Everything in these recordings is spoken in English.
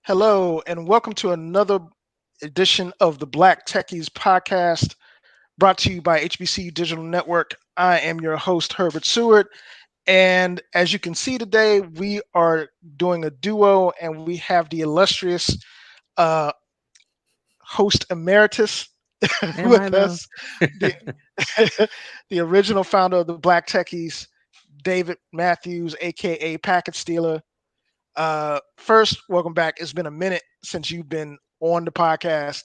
Hello, and welcome to another edition of the Black Techies podcast brought to you by HBCU Digital Network. I am your host, Herbert Seward. And as you can see today, we are doing a duo, and we have the illustrious uh, host emeritus Am I with though? us, the, the original founder of the Black Techies, David Matthews, aka Packet Stealer. First, welcome back. It's been a minute since you've been on the podcast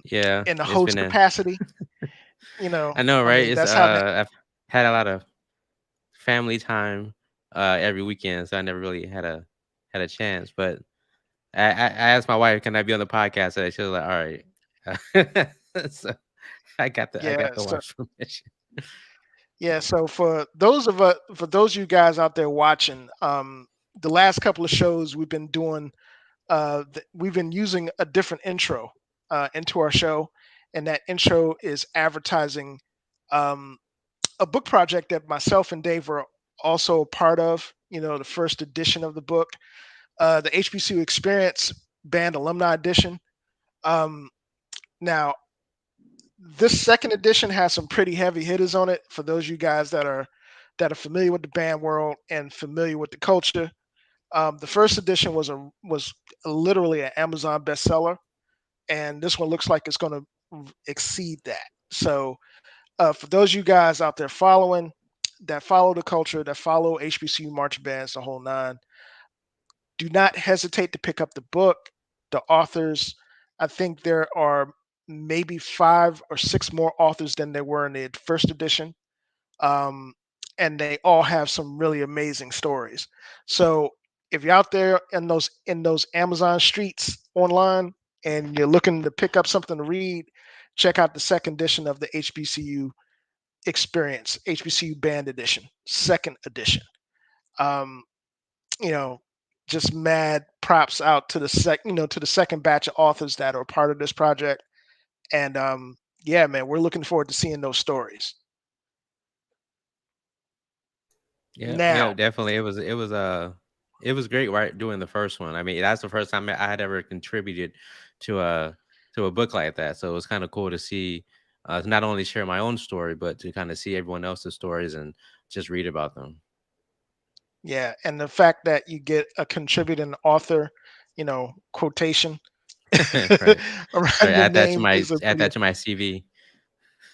Yeah, in the it's host been a. capacity. I know, I right? mean, It's that's how that. I've had a lot of family time every weekend, so I never really had a chance. But I asked my wife, "Can I be on the podcast?" And she was like, "All right." So I Yeah. got the wife's permission. Yeah. So for those of you guys out there watching, the last couple of shows we've been doing, we've been using a different intro into our show, and that intro is advertising um, a book project that myself and Dave were also a part of. The first edition of the book, the HBCU Experience Band Alumni Edition. Um, Now, this second edition has some pretty heavy hitters on it. For those of you guys that are familiar with the band world and familiar with the culture, the first edition was literally an Amazon bestseller, and this one looks like it's going to exceed that. So, for those of you guys out there that follow the culture, that follow HBCU marching bands, the whole nine, do not hesitate to pick up the book. The authors, I think there are maybe five or six more authors than there were in the first edition. Um, and they all have some really amazing stories. So if you're out there in those Amazon streets online and you're looking to pick up something to read, check out the second edition of the HBCU Experience, HBCU Band Edition, second edition. Um, you know, just mad props out to to the second batch of authors that are part of this project. And yeah, man, we're looking forward to seeing those stories. Yeah, yeah, Now, definitely. It was great right doing the first one. I mean, that's the first time I had ever contributed to a book like that. So it was kind of cool to see, to not only share my own story, but to kind of see everyone else's stories and just read about them. yeah, and the fact that you get a contributing author, quotation Right. Right. around your name is a Add pretty that to my CV.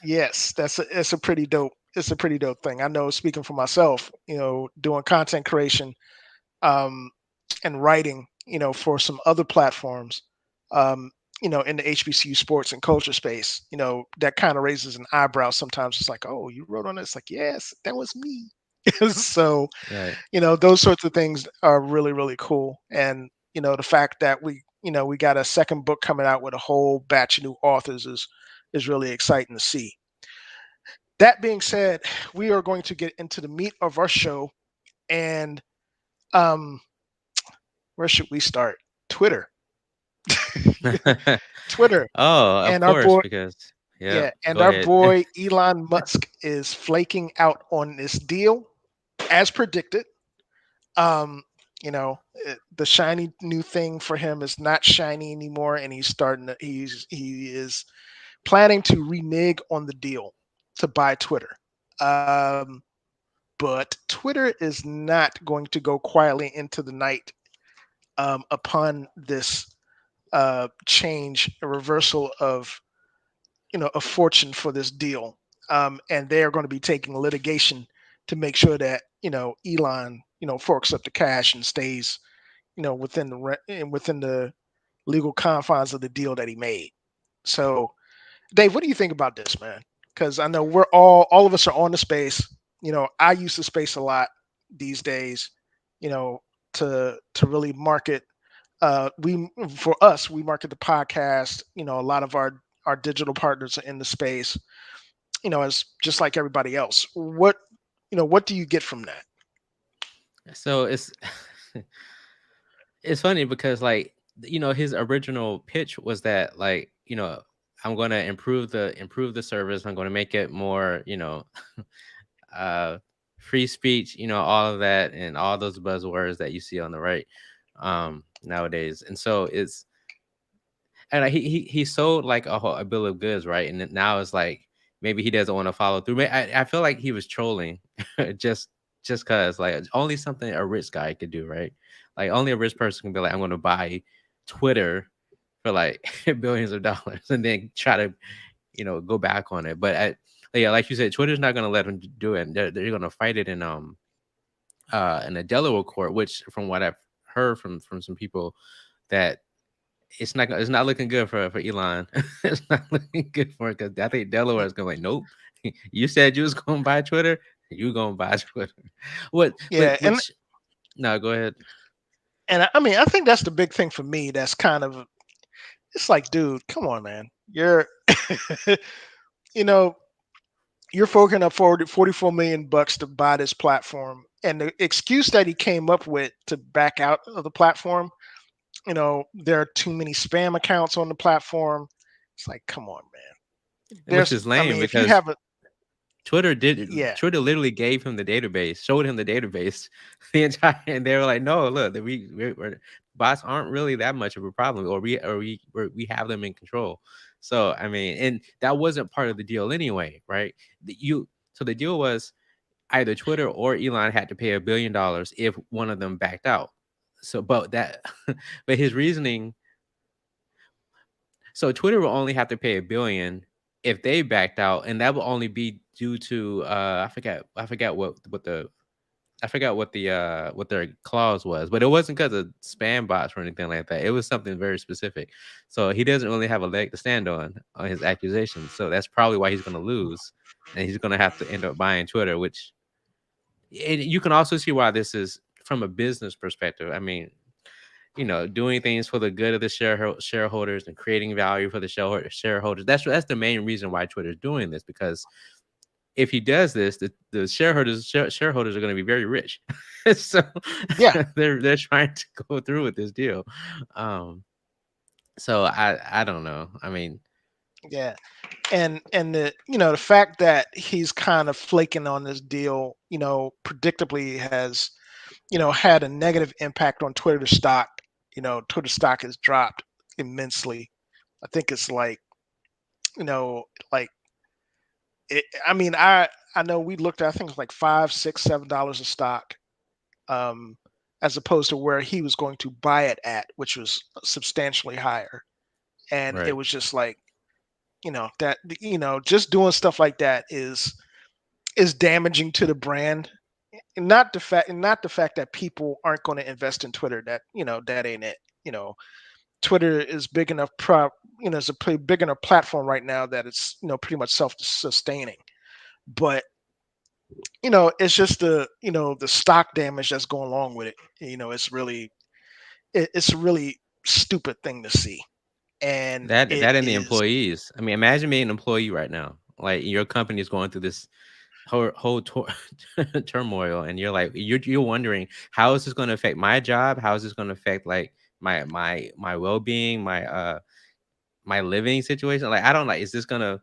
yes, it's a pretty dope. It's a pretty dope thing. I know, speaking for myself, doing content creation um, and writing, for some other platforms, um, in the HBCU sports and culture space, that kind of raises an eyebrow sometimes. It's like, oh, you wrote on this? Like, yes, that was me. So, Right. those sorts of things are really, really cool. And, the fact that we got a second book coming out with a whole batch of new authors is really exciting to see. That being said, we are going to get into the meat of our show. And um, where should we start? Twitter. Twitter. Oh, of And our course, boy, because yeah, yeah, and go our ahead. boy Elon Musk is flaking out on this deal as predicted. Um, the shiny new thing for him is not shiny anymore, and he is planning to renege on the deal to buy Twitter. Um, but Twitter is not going to go quietly into the night upon this change, a reversal of a fortune for this deal, and they are going to be taking litigation to make sure that Elon forks up the cash and stays within within the legal confines of the deal that he made. So, Dave, what do you think about this, man? Because I know we're all of us are on the space. I use the space a lot these days. You know, to really market. We For us, we market the podcast. A lot of our digital partners are in the space. As just like everybody else. What do you get from that? So it's funny because like his original pitch was that like I'm going to improve the service. I'm going to make it more uh free speech, all of that and all those buzzwords that you see on the right. nowadays. And so it's and he sold like a bill of goods, right? And then now it's like maybe he doesn't want to follow through. I feel like he was trolling, just cause like it's only something a rich guy could do, right? Like only a rich person can be like, I'm going to buy Twitter for like billions of dollars, and then try to go back on it. Yeah, like you said, Twitter's not going to let him do it. They're going to fight it in a Delaware court, which from what I've heard from some people that it's not looking good for Elon. It's not looking good for it because I think Delaware is going like, nope. You said you was going to buy Twitter. You going to buy Twitter? What? Yeah, No, go ahead. and I mean, I think that's the big thing for me. That's kind of it's like, dude, come on, man. You're, you know, you're forking up 44 million bucks to buy this platform, and the excuse that he came up with to back out of the platform, there are too many spam accounts on the platform. It's like, come on, man. Which is I lame mean, if you because have a, yeah, Twitter literally gave him the database, showed him the database, the entire, and they were like, no, look, that we're bots aren't really that much of a problem, we have them in control. So I mean, and that wasn't part of the deal anyway, right? So the deal was either Twitter or Elon had to pay $1 billion if one of them backed out. So, but that, but his reasoning, so Twitter will only have to pay $1 billion if they backed out, and that will only be due to I forgot what their clause was, but it wasn't because of spam bots or anything like that. It was something very specific. So he doesn't really have a leg to stand on his accusations. So that's probably why he's going to lose, and he's going to have to end up buying Twitter, which and you can also see why this is from a business perspective. I mean, doing things for the good of the shareholders and creating value for the shareholders. That's the main reason why Twitter is doing this, because if he does this, the shareholders are going to be very rich. So yeah, they're trying to go through with this deal. Um, so I don't know. I mean, yeah. And the fact that he's kind of flaking on this deal, predictably has had a negative impact on Twitter stock. Twitter stock has dropped immensely. I think it's like, you know like I mean, I know we looked at, I think it's like 5, 6, $7 a stock, um as opposed to where he was going to buy it at, which was substantially higher. And it right. was just like, that, just doing stuff like that is damaging to the brand. And not the fact that people aren't going to invest in Twitter. That ain't it. Twitter is big enough it's a pretty big enough platform right now that it's pretty much self-sustaining. But it's just the stock damage that's going along with it. It's a really stupid thing to see. And it That and the is. employees. I mean, imagine being an employee right now. Like your company is going through this turmoil, and you're wondering, how is this going to affect my job? How is this going to affect like my well-being, my living situation? Like, I don't like, is this gonna,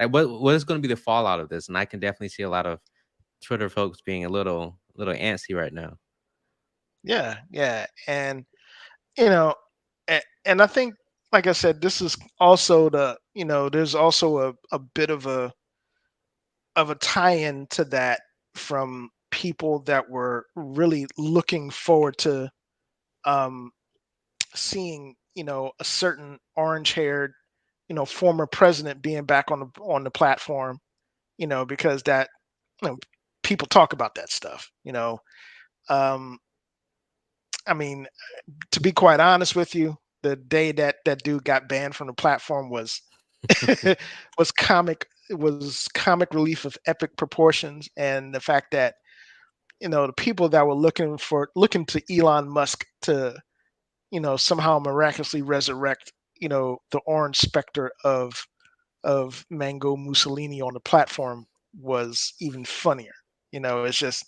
like, what is going to be the fallout of this? And I can definitely see a lot of Twitter folks being a little antsy right now. Yeah, yeah. And you know and I think, like I said, this is also there's also a bit of a tie-in to that, from people that were really looking forward to um seeing a certain orange-haired former president being back on the platform, because that, you know people talk about that stuff. um I mean, to be quite honest with you, the day that that dude got banned from the platform was was comic. It was comic relief of epic proportions. And the fact that the people that were looking to Elon Musk to somehow miraculously resurrect the orange specter of Mango Mussolini on the platform was even funnier. It's just,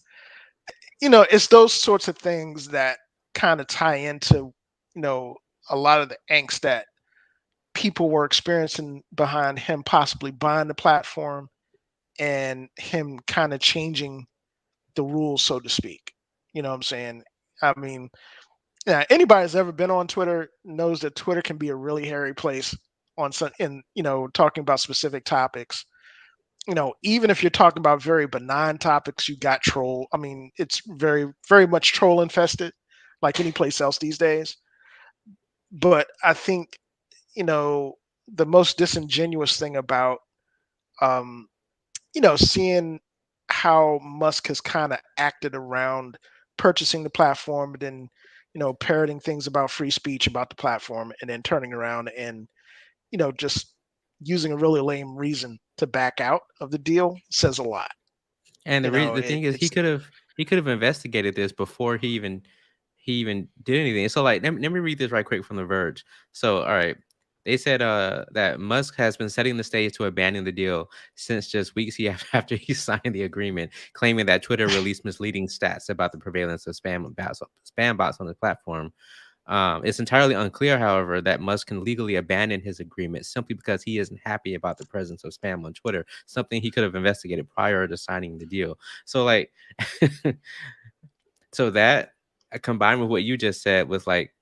it's those sorts of things that kind of tie into you know a lot of the angst that people were experiencing behind him possibly buying the platform, and him kind of changing the rules, so to speak. You know what I'm saying? I mean, Yeah, anybody that's ever been on Twitter knows that Twitter can be a really hairy place on some in talking about specific topics. Even if you're talking about very benign topics, you got troll. I mean, it's very much troll infested, like any place else these days. But I think you know the most disingenuous thing about um, seeing how Musk has kind of acted around purchasing the platform, and then parroting things about free speech about the platform, and then turning around and just using a really lame reason to back out of the deal says a lot. And the thing is, It's he could have investigated this before he even did anything. So like, let me read this right quick from The Verge. So all right, they said that Musk has been setting the stage to abandon the deal since just weeks after he signed the agreement, claiming that Twitter released misleading stats about the prevalence of spam bots on the platform. It's entirely unclear, however, that Musk can legally abandon his agreement simply because he isn't happy about the presence of spam on Twitter, something he could have investigated prior to signing the deal. So, like, so that combined with what you just said was like,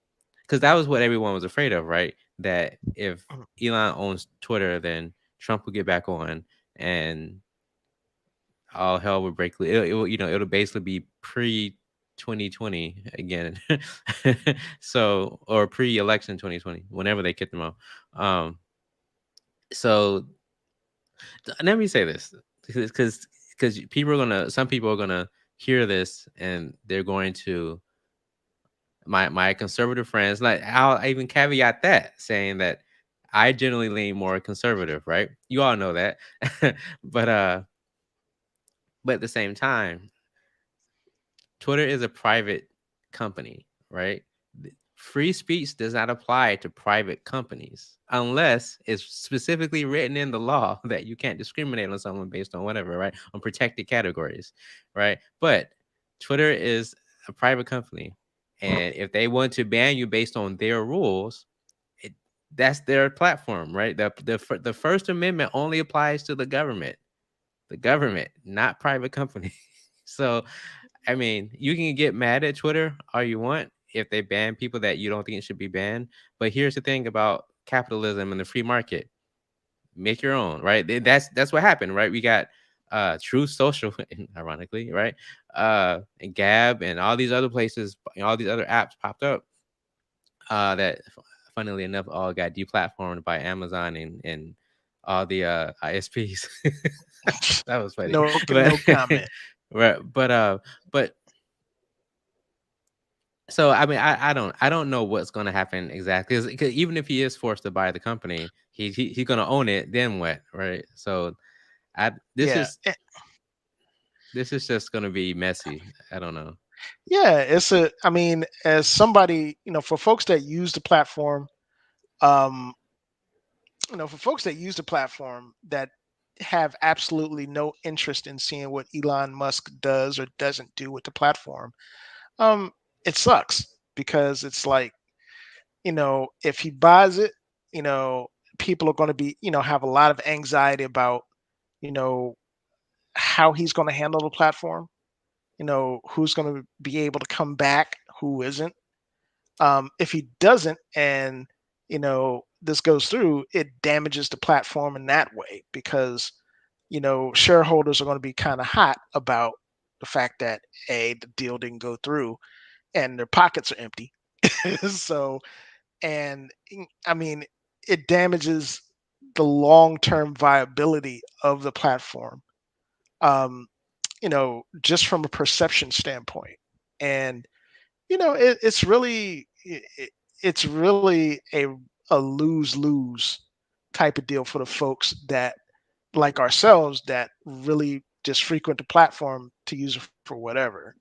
because that was what everyone was afraid of, right? That if Elon owns Twitter, then Trump will get back on and all hell would break loose. It'll basically be pre 2020 again. So, or pre-election 2020, whenever they kick them off. Um, so let me say this, because some people are gonna hear this and they're going to my conservative friends. Like I'll even caveat that saying that I generally lean more conservative, right? You all know that, but but at the same time, Twitter is a private company, right? Free speech does not apply to private companies unless it's specifically written in the law that you can't discriminate on someone based on whatever, right? On protected categories, right? But Twitter is a private company. And if they want to ban you based on their rules, it, that's their platform, right? The First Amendment only applies to the government, not private company. So I mean, you can get mad at Twitter all you want if they ban people that you don't think should be banned. But here's the thing about capitalism and the free market: make your own, right? That's what happened, right? We got Truth Social, ironically, right? And Gab and all these other places, all these other apps popped up that, funnily enough, all got deplatformed by Amazon and all the ISPs. That was funny, no but comment. right, but so I mean, I don't know what's going to happen exactly. 'Cause even if he is forced to buy the company, he's going to own it. Then what, right? So I Yeah, this is just going to be messy. I don't know. yeah. I mean, as somebody, for folks that use the platform, um, for folks that use the platform that have absolutely no interest in seeing what Elon Musk does or doesn't do with the platform, um, it sucks because it's like, if he buys it, you know, people are going to be, have a lot of anxiety about, you know, how he's going to handle the platform, who's going to be able to come back, who isn't. If he doesn't, and this goes through, it damages the platform in that way because shareholders are going to be kind of hot about the fact that the deal didn't go through and their pockets are empty. So, and I mean, it damages the long-term viability of the platform. Um, just from a perception standpoint, and it's really a lose lose type of deal for the folks that like ourselves that really just frequent the platform to use it for whatever.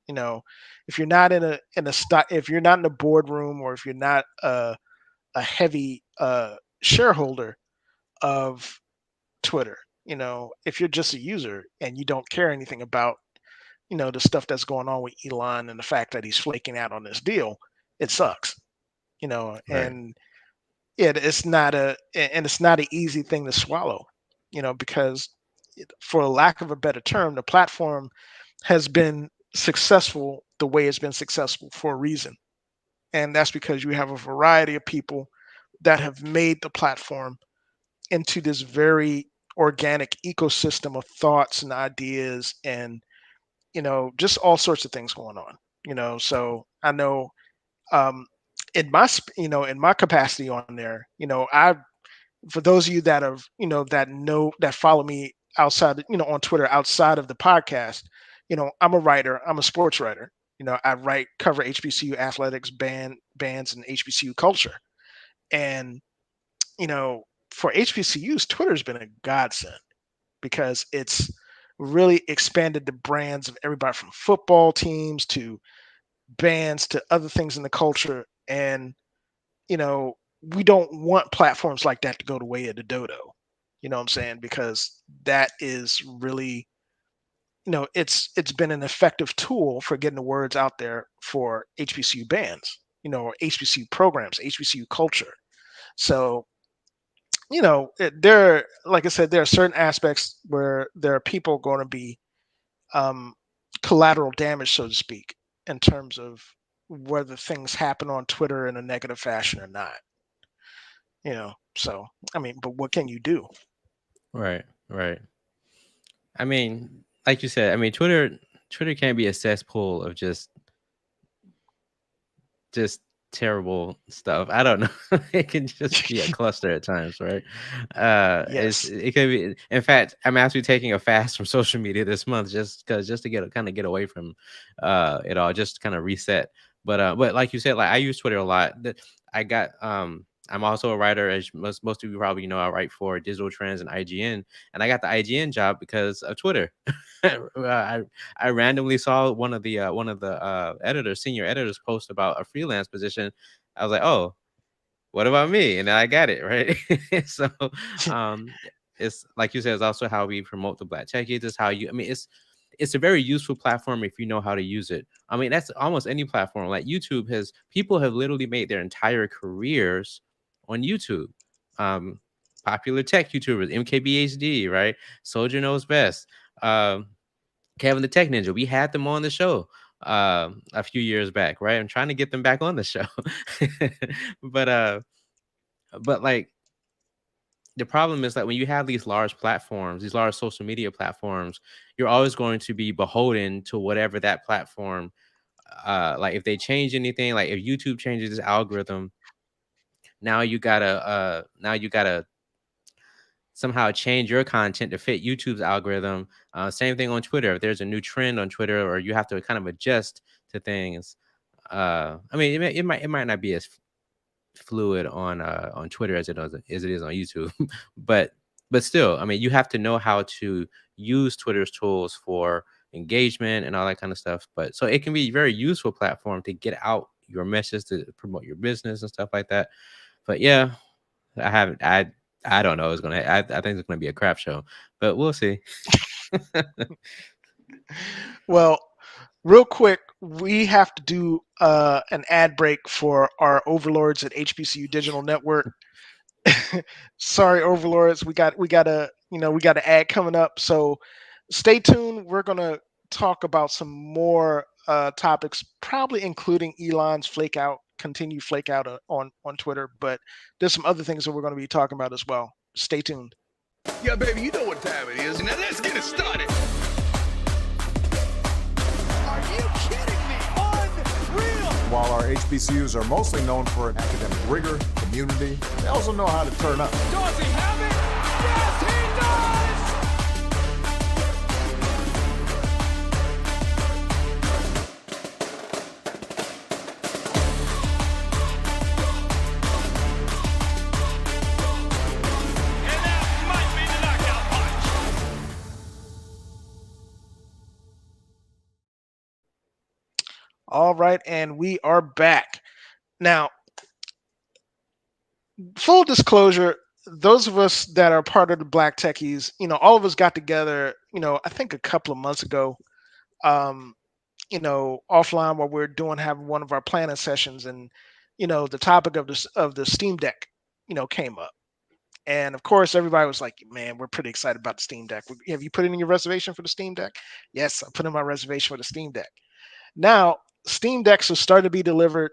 If you're not in a stock, if you're not in a boardroom, or if you're not a heavy shareholder of Twitter, if you're just a user and you don't care anything about the stuff that's going on with Elon and the fact that he's flaking out on this deal, it sucks. Right, And it's not an easy thing to swallow, because for lack of a better term, the platform has been successful the way it's been successful for a reason. And that's because you have a variety of people that have made the platform into this very organic ecosystem of thoughts and ideas and just all sorts of things going on. So I know, um, in my capacity on there, I for those of you that have that follow me outside, on Twitter outside of the podcast, I'm a writer. I'm a sports writer. I write cover HBCU athletics, bands, and HBCU culture. And for HBCUs, Twitter's been a godsend because it's really expanded the brands of everybody from football teams to bands to other things in the culture. And you know, we don't want platforms like that to go the way of the dodo. You know what I'm saying? Because that is really, it's been an effective tool for getting the words out there for HBCU bands, or HBCU programs, HBCU culture. So, there, like I said, there are certain aspects where there are people going to be um, collateral damage, so to speak, in terms of whether things happen on Twitter in a negative fashion or not. So I mean, but what can you do? Right, right. I mean, like you said, I mean, Twitter can be a cesspool of just terrible stuff. I don't know. It can just be a cluster at times, right? Yes. It could be. In fact, I'm actually taking a fast from social media this month, just to get away from it all, just kind of reset. But like you said, like I use Twitter a lot. I got I'm also a writer, as most of you probably know. I write for Digital Trends and IGN, and I got the IGN job because of Twitter. I I randomly saw one of the senior editors, post about a freelance position. I was like, oh, what about me? And then I got it right. So, um, it's like you said, it's also how we promote the Black Techies. It's how you. I mean, it's a very useful platform if you know how to use it. I mean, that's almost any platform. Like YouTube has people have literally made their entire careers on YouTube. Um, Popular tech YouTubers, MKBHD, right? Soldier Knows Best. Um, Kevin the Tech Ninja. We had them on the show a few years back, right? I'm trying to get them back on the show. but like the problem is that when you have these large platforms, these large social media platforms, you're always going to be beholden to whatever that platform like if they change anything, like if YouTube changes its algorithm, now you gotta somehow change your content to fit YouTube's algorithm. Same thing on Twitter. If there's a new trend on Twitter, or you have to kind of adjust to things. I mean, it might not be as fluid on Twitter as it is on YouTube, but still, I mean, you have to know how to use Twitter's tools for engagement and all that kind of stuff. But so it can be a very useful platform to get out your message, to promote your business and stuff like that. But yeah, I haven't. I don't know. It's gonna. I think it's gonna be a crap show, but we'll see. Well, real quick, we have to do an ad break for our overlords at HBCU Digital Network. Sorry, overlords, we got a ad coming up. So stay tuned. We're gonna talk about some more topics, probably including Elon's continue flake out on Twitter. But there's some other things that we're going to be talking about as well. Stay tuned. Yeah, baby, you know what time it is. Now let's get it started. Are you kidding me? Unreal! While our HBCUs are mostly known for academic rigor, community, they also know how to turn up. Does he have it? Yes, he does! And that might be the knockout punch. All right, and we are back. Now, full disclosure, those of us that are part of the Black Techies, all of us got together, I think a couple of months ago, um, offline while we're having one of our planning sessions, and the topic of the Steam Deck, came up, and of course everybody was like, "Man, we're pretty excited about the Steam Deck. Have you put in your reservation for the Steam Deck?" Yes, I put in my reservation for the Steam Deck. Now, Steam Decks are starting to be delivered.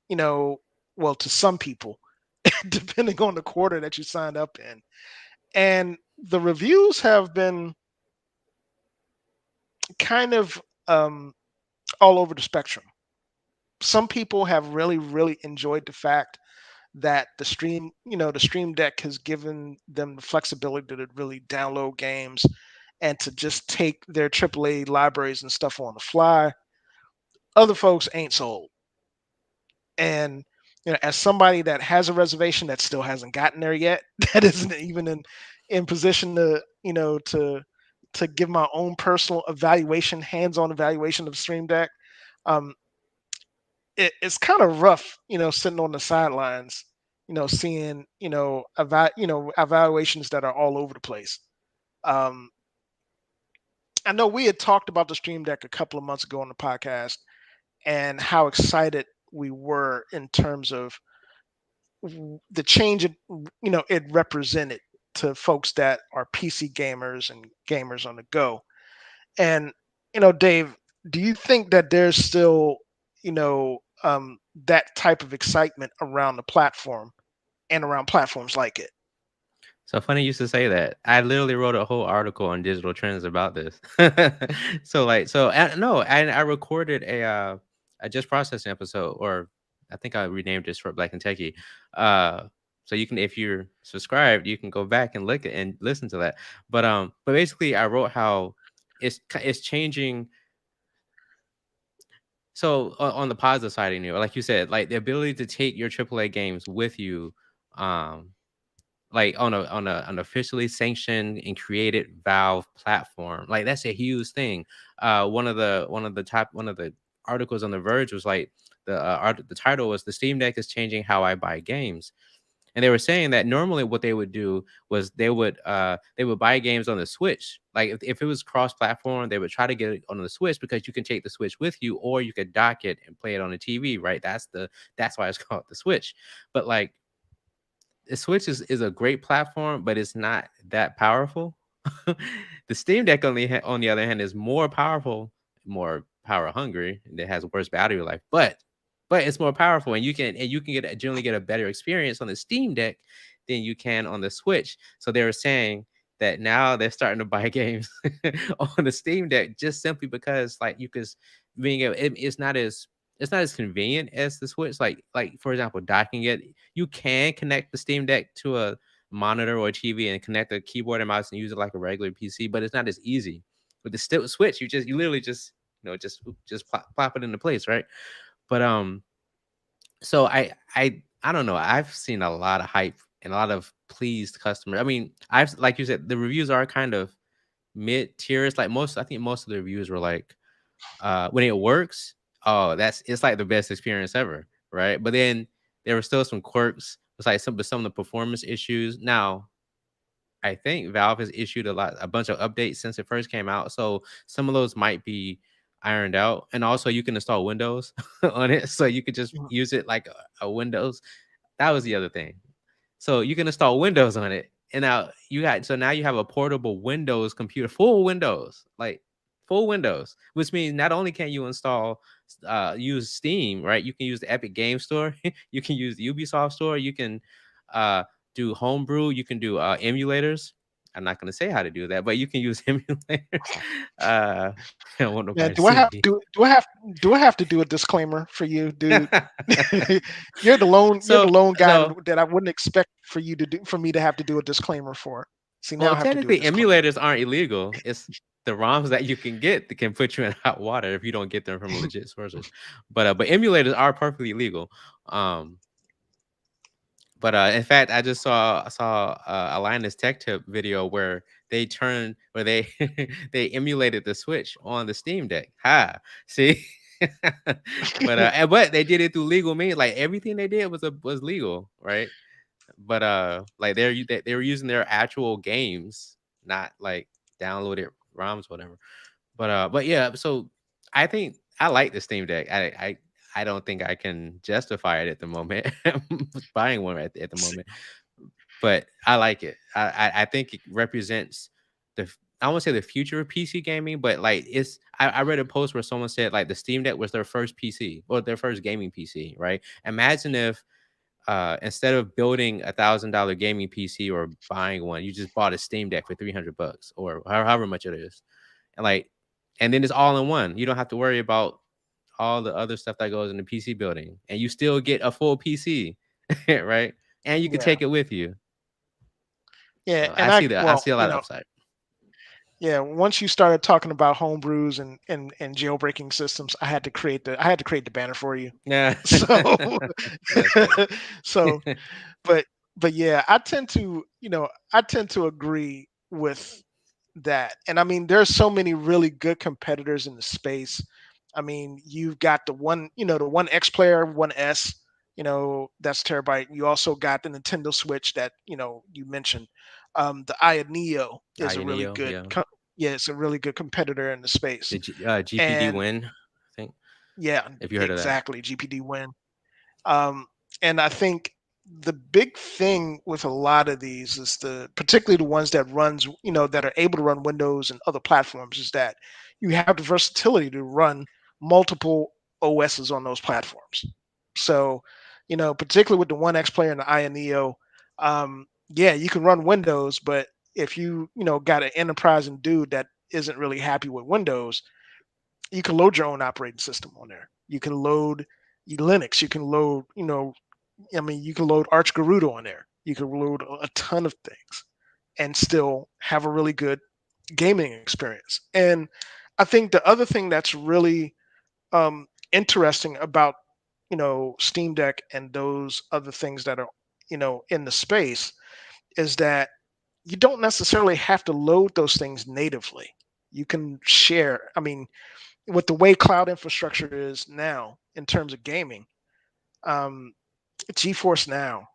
you know, well, to some people, depending on the quarter that you signed up in. And the reviews have been kind of all over the spectrum. Some people have really, really enjoyed the fact that the Stream Deck has given them the flexibility to really download games and to just take their AAA libraries and stuff on the fly. Other folks ain't sold. And as somebody that has a reservation that still hasn't gotten there yet, that isn't even in position to give my own personal evaluation, hands-on evaluation of Stream Deck. Um, it's kind of rough, sitting on the sidelines, seeing evaluations that are all over the place. Um, I know we had talked about the Stream Deck a couple of months ago on the podcast and how excited we were in terms of the change it represented to folks that are PC gamers and gamers on the go. And Dave, do you think that there's still that type of excitement around the platform and around platforms like it? So funny you used to say that. I literally wrote a whole article on digital trends about this. No, and I recorded a just processing episode, or I think I renamed this for Black and Techie. Uh, so you can, if you're subscribed, you can go back and look and listen to that. But basically, I wrote how it's changing. So on the positive side, like you said, like the ability to take your AAA games with you, um, like on an officially sanctioned and created Valve platform. Like that's a huge thing. One of the articles on The Verge was like the title was "The Steam Deck is changing how I buy games." And they were saying that normally what they would do was they would buy games on the Switch. Like if it was cross platform, they would try to get it on the Switch because you can take the Switch with you, or you could dock it and play it on the TV, right? That's why it's called the Switch. But like the Switch is a great platform, but it's not that powerful. The Steam Deck on the other hand is more powerful, more power hungry, and it has worse battery life. But it's more powerful, and you can generally get a better experience on the Steam Deck than you can on the Switch. So they were saying that now they're starting to buy games on the Steam Deck just simply because like you could being able, it's not as convenient as the Switch. Like for example, docking it, you can connect the Steam Deck to a monitor or a TV and connect a keyboard and mouse and use it like a regular PC, but it's not as easy. With the Switch, you literally just just plop it into place, right? But so I don't know. I've seen a lot of hype and a lot of pleased customers. I mean, I've like you said, the reviews are kind of mid tiers. Like I think most of the reviews were like, when it works, oh, it's like the best experience ever, right? But then there were still some quirks. It's like some of the performance issues. Now, I think Valve has issued a bunch of updates since it first came out, so some of those might be ironed out. And also, you can install Windows on it, so you could just Mhm. use it like a Windows. That was the other thing. So you can install Windows on it, and now you have a portable Windows computer, full Windows, like full Windows, which means not only can you use Steam, right? You can use the Epic Game Store, you can use the Ubisoft Store, you can uh, do homebrew, you can do emulators. I'm not going to say how to do that, but you can use emulators. I don't want Man, nobody to sue me. do I have to do a disclaimer for you, dude? You're the so lone guy so that I wouldn't expect for me to have to do a disclaimer for. See, now Well, I have to do a technically, disclaimer. emulators aren't illegal. It's the ROMs that you can get that can put you in hot water if you don't get them from legit sources. But emulators are perfectly legal. Um, but in fact, I saw a Linus Tech Tip video where they they emulated the Switch on the Steam Deck. Ha! See, but they did it through legal means. Like everything they did was legal, right? But like they were using their actual games, not like downloaded ROMs, whatever. But yeah, so I think I like the Steam Deck. I don't think I can justify it at the moment, buying one at the moment, but I like it. I think it represents I won't say the future of PC gaming, but like I read a post where someone said like the Steam Deck was their first PC or their first gaming PC, right? Imagine if instead of building $1,000 gaming PC or buying one, you just bought a Steam Deck for 300 bucks or however much it is, and like, and then it's all in one. You don't have to worry about all the other stuff that goes in the PC building, and you still get a full PC, right? And you can Yeah, take it with you. yeah, So and I I well, see a lot of upside. yeah, once you started talking about homebrews and jailbreaking systems, I had to create the banner for you. Yeah, So that's funny. so but yeah, I tend to agree with that. And I mean, there's so many really good competitors in the space. I mean, you've got the one X player, one S, that's terabyte. You also got the Nintendo Switch that, you mentioned. The Aya Neo is a really Neo, good, yeah. yeah, it's a really good competitor in the space. The GPD And win, I think. yeah, If you heard of that. exactly, GPD win. Um, and I think the big thing with a lot of these is particularly the ones that are able to run Windows and other platforms, is that you have the versatility to run multiple OSs on those platforms. So, particularly with the One X player and the Aya Neo, yeah, you can run Windows, but if got an enterprising dude that isn't really happy with Windows, you can load your own operating system on there. You can load Linux. You can load, you can load Arch Garuda on there. You can load a ton of things and still have a really good gaming experience. And I think the other thing that's really interesting about, Steam Deck and those other things that are, in the space, is that you don't necessarily have to load those things natively. You can share. I mean, with the way cloud infrastructure is now in terms of gaming, um, GeForce Now,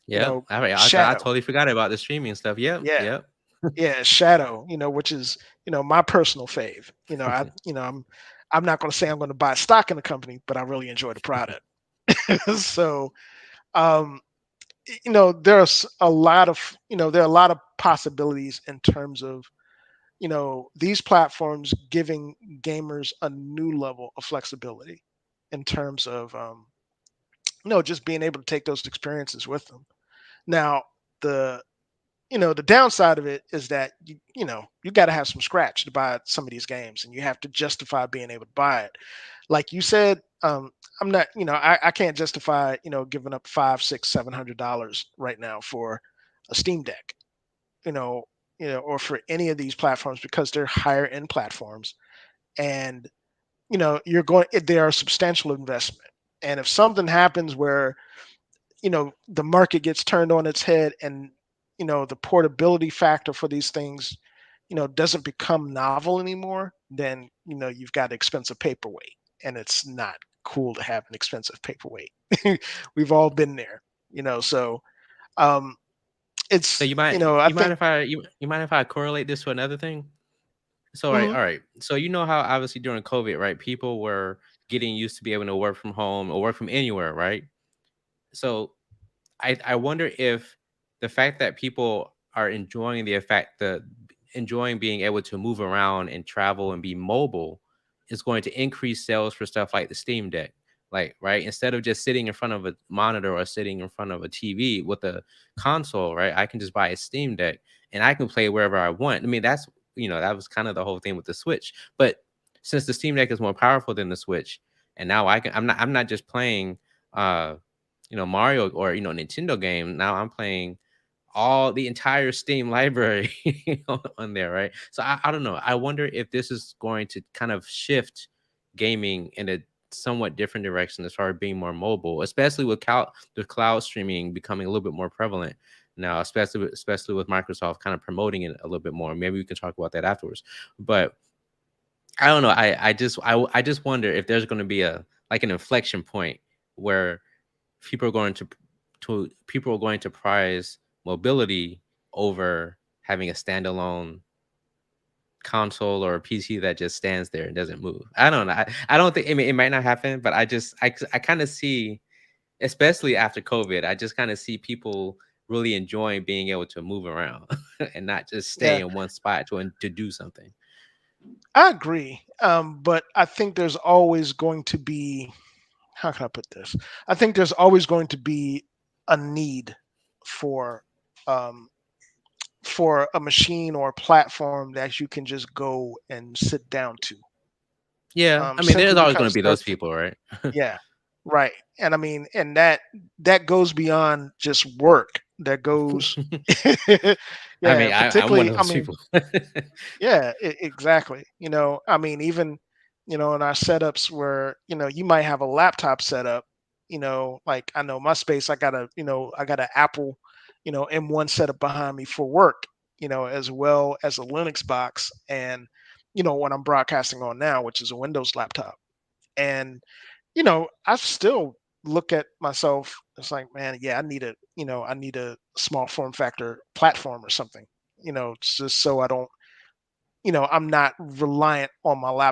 Yep. I Shadow, totally forgot about the streaming stuff. Yep. yeah, Yep. yeah, Shadow, which is my personal fave. I'm not going to say I'm going to buy stock in the company, but I really enjoy the product. So, um, there's a lot of there are a lot of possibilities in terms of these platforms giving gamers a new level of flexibility in terms of just being able to take those experiences with them. Now, the the downside of it is that you got to have some scratch to buy some of these games, and you have to justify being able to buy it. Like you said, I'm not, I can't justify giving up five, six, $700 right now for a Steam Deck, you know, or for any of these platforms, because they're higher end platforms, and they are a substantial investment. And if something happens where the market gets turned on its head, and the portability factor for these things doesn't become novel anymore, then you've got expensive paperweight, and it's not cool to have an expensive paperweight. We've all been there, so um So it's I you mind think. if you mind if I correlate this to another thing? So Mhm. all right. So you know how obviously during COVID, right, people were getting used to be able to work from home or work from anywhere, right? So I wonder if the fact that people are enjoying the enjoying being able to move around and travel and be mobile is going to increase sales for stuff like the Steam Deck. Like, right, instead of just sitting in front of a monitor or sitting in front of a TV with a console, right, I can just buy a Steam Deck and I can play wherever I want. I mean, that's, that was kind of the whole thing with the Switch. But since the Steam Deck is more powerful than the Switch, and now I'm not just playing uh Mario or Nintendo game. Now I'm playing all the entire Steam library on there, right? So I don't know. I wonder if this is going to kind of shift gaming in a somewhat different direction as far as being more mobile, especially with cloud streaming becoming a little bit more prevalent now, especially with Microsoft kind of promoting it a little bit more. Maybe we can talk about that afterwards. But I don't know. I just wonder if there's going to be a like an inflection point where people are going people are going to prize mobility over having a standalone console or a PC that just stands there and doesn't move. I don't know. I don't think, I mean, it might not happen, but I kind of see, especially after COVID, I just kind of see people really enjoying being able to move around and not just stay Yeah, in one spot to do something. I agree. But I think there's always going to be, how can I put this? I think there's always going to be a need for um, for a machine or a platform that you can just go and sit down to. Yeah, I mean, Simply there's always going to because be those that's, people, right? yeah, right. And I mean, and that goes beyond just work. That goes, I yeah, mean, I'm one particularly. of I those mean, people. yeah, exactly. I mean, even, in our setups where, you might have a laptop setup, like I know my space, I got an Apple, M1 setup behind me for work, as well as a Linux box and, what I'm broadcasting on now, which is a Windows laptop. And, I still look at myself, it's like, man, yeah, I need a small form factor platform or something, just so I don't, I'm not reliant on my my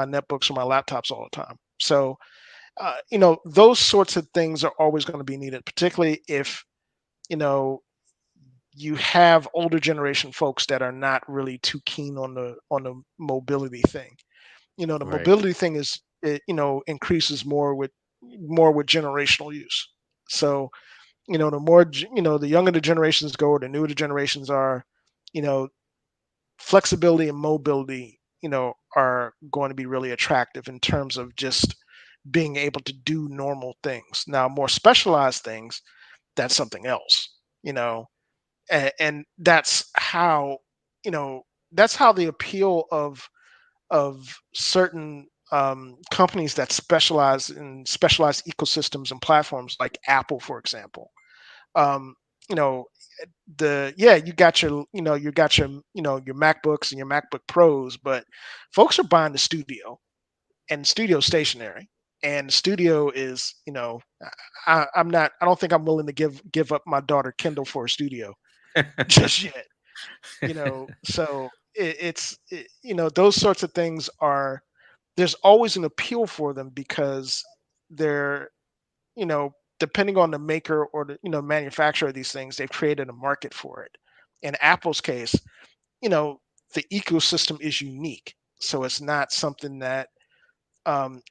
netbooks or my laptops all the time. So, those sorts of things are always going to be needed, particularly if, you know, you have older generation folks that are not really too keen on the mobility thing. The Right. mobility thing increases more with generational use. So, the more, the younger the generations go, or the newer the generations are, you know, flexibility and mobility, are going to be really attractive in terms of just being able to do normal things. Now, more specialized things, that's something else, and you know, that's how the appeal of certain companies that specialize in specialized ecosystems and platforms, like Apple, for example. Um, you know, you got your MacBooks and your MacBook Pros, but folks are buying the Studio, and Studio stationary, and the Studio is, I don't think I'm willing to give up my daughter Kindle for a Studio just yet. So those sorts of things are, there's always an appeal for them because they're, depending on the maker or the, manufacturer of these things, they've created a market for it. In Apple's case, you know, the ecosystem is unique. So it's not something that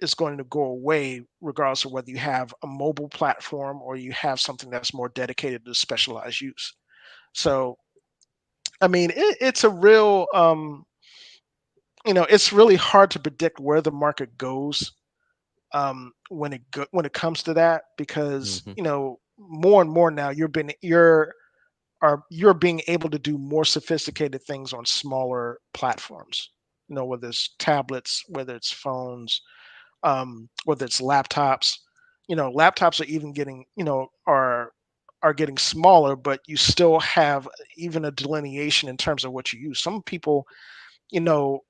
is going to go away regardless of whether you have a mobile platform or you have something that's more dedicated to specialized use. So, I mean, it's a real, it's really hard to predict where the market goes when it comes to that, because Hmm. more and more now you're being able to do more sophisticated things on smaller platforms. Whether it's tablets, whether it's phones, whether it's laptops. Laptops are even getting are getting smaller, but you still have even a delineation in terms of what you use. Some people, you know,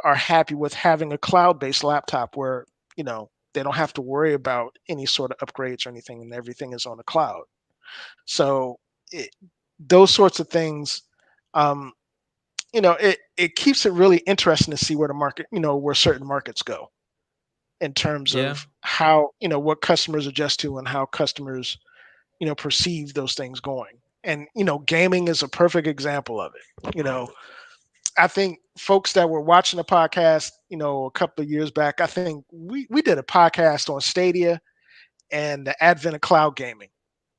are happy with having a cloud-based laptop where they don't have to worry about any sort of upgrades or anything, and everything is on the cloud. So it, those sorts of things, um, it keeps it really interesting to see where the market, where certain markets go in terms Yeah. of how, what customers adjust to and how customers, perceive those things going. And gaming is a perfect example of it. I think folks that were watching the podcast, a couple of years back, I think we did a podcast on Stadia and the advent of cloud gaming.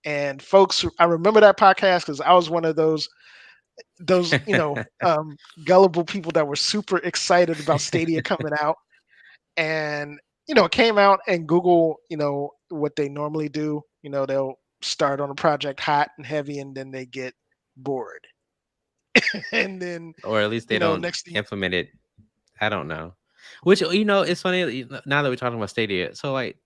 And folks, I remember that podcast because I was one of those gullible people that were super excited about Stadia coming out. And it came out, and Google, what they normally do, they'll start on a project hot and heavy, and then they get bored. And then Or at least they don't next thing. implement it. I don't know. Which, it's funny, now that we're talking about Stadia. So like,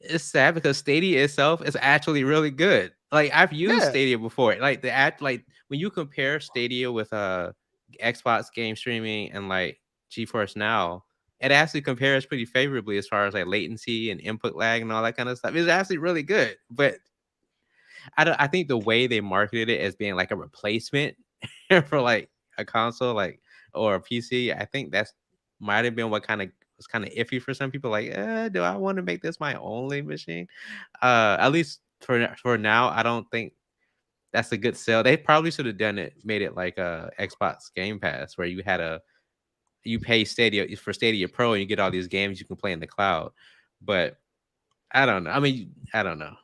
it's sad because Stadia itself is actually really good. Like, I've used Yeah, Stadia before. Like when you compare Stadia with Xbox game streaming and like GeForce Now, it actually compares pretty favorably as far as like latency and input lag and all that kind of stuff. It's actually really good. But I think the way they marketed it as being like a replacement for like a console, like, or a PC, I think that's might have been what kind of was kind of iffy for some people. Like, do I want to make this my only machine? At least for now, I don't think that's a good sell. They probably should have done it, made it like a Xbox Game Pass, where you pay Stadia for Stadia Pro and you get all these games you can play in the cloud. But I don't know. I mean, I don't know.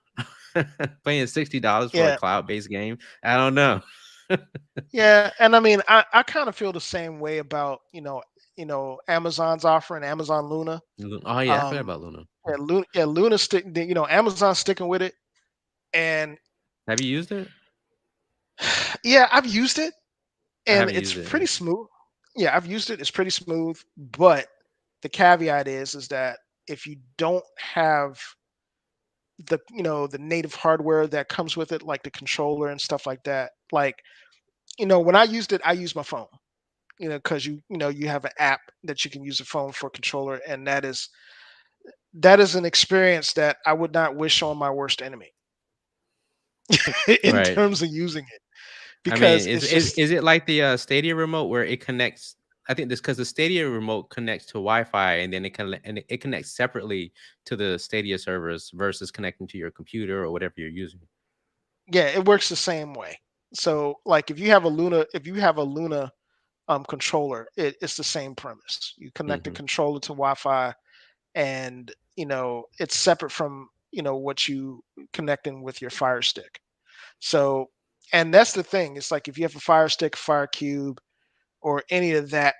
Paying $60 for a Yeah, cloud based game, I don't know. yeah, and I mean, I kind of feel the same way about Amazon's offering Amazon Luna. Oh yeah, I forgot Um, about Luna. Luna stick, Amazon sticking with it, and Have you used it? yeah, I've used it, I and haven't it's used it yet. pretty smooth. Yeah, I've used it. It's pretty smooth, but the caveat is that if you don't have the native hardware that comes with it, like the controller and stuff like that, like when I used it, I used my phone. Because you have an app that you can use a phone for controller, and that is an experience that I would not wish on my worst enemy in Right. terms of using it, I mean, because is it's is just is it like the Stadia remote where it connects? I think this because the Stadia remote connects to Wi-Fi and then it connects separately to the Stadia servers versus connecting to your computer or whatever you're using. yeah, it works the same way. So like if you have a Luna controller, it's the same premise. You connect the Hmm. controller to Wi-Fi, and it's separate from what you connecting with your Fire Stick. So, and that's the thing. It's like if you have a Fire Stick, Fire Cube, or any of that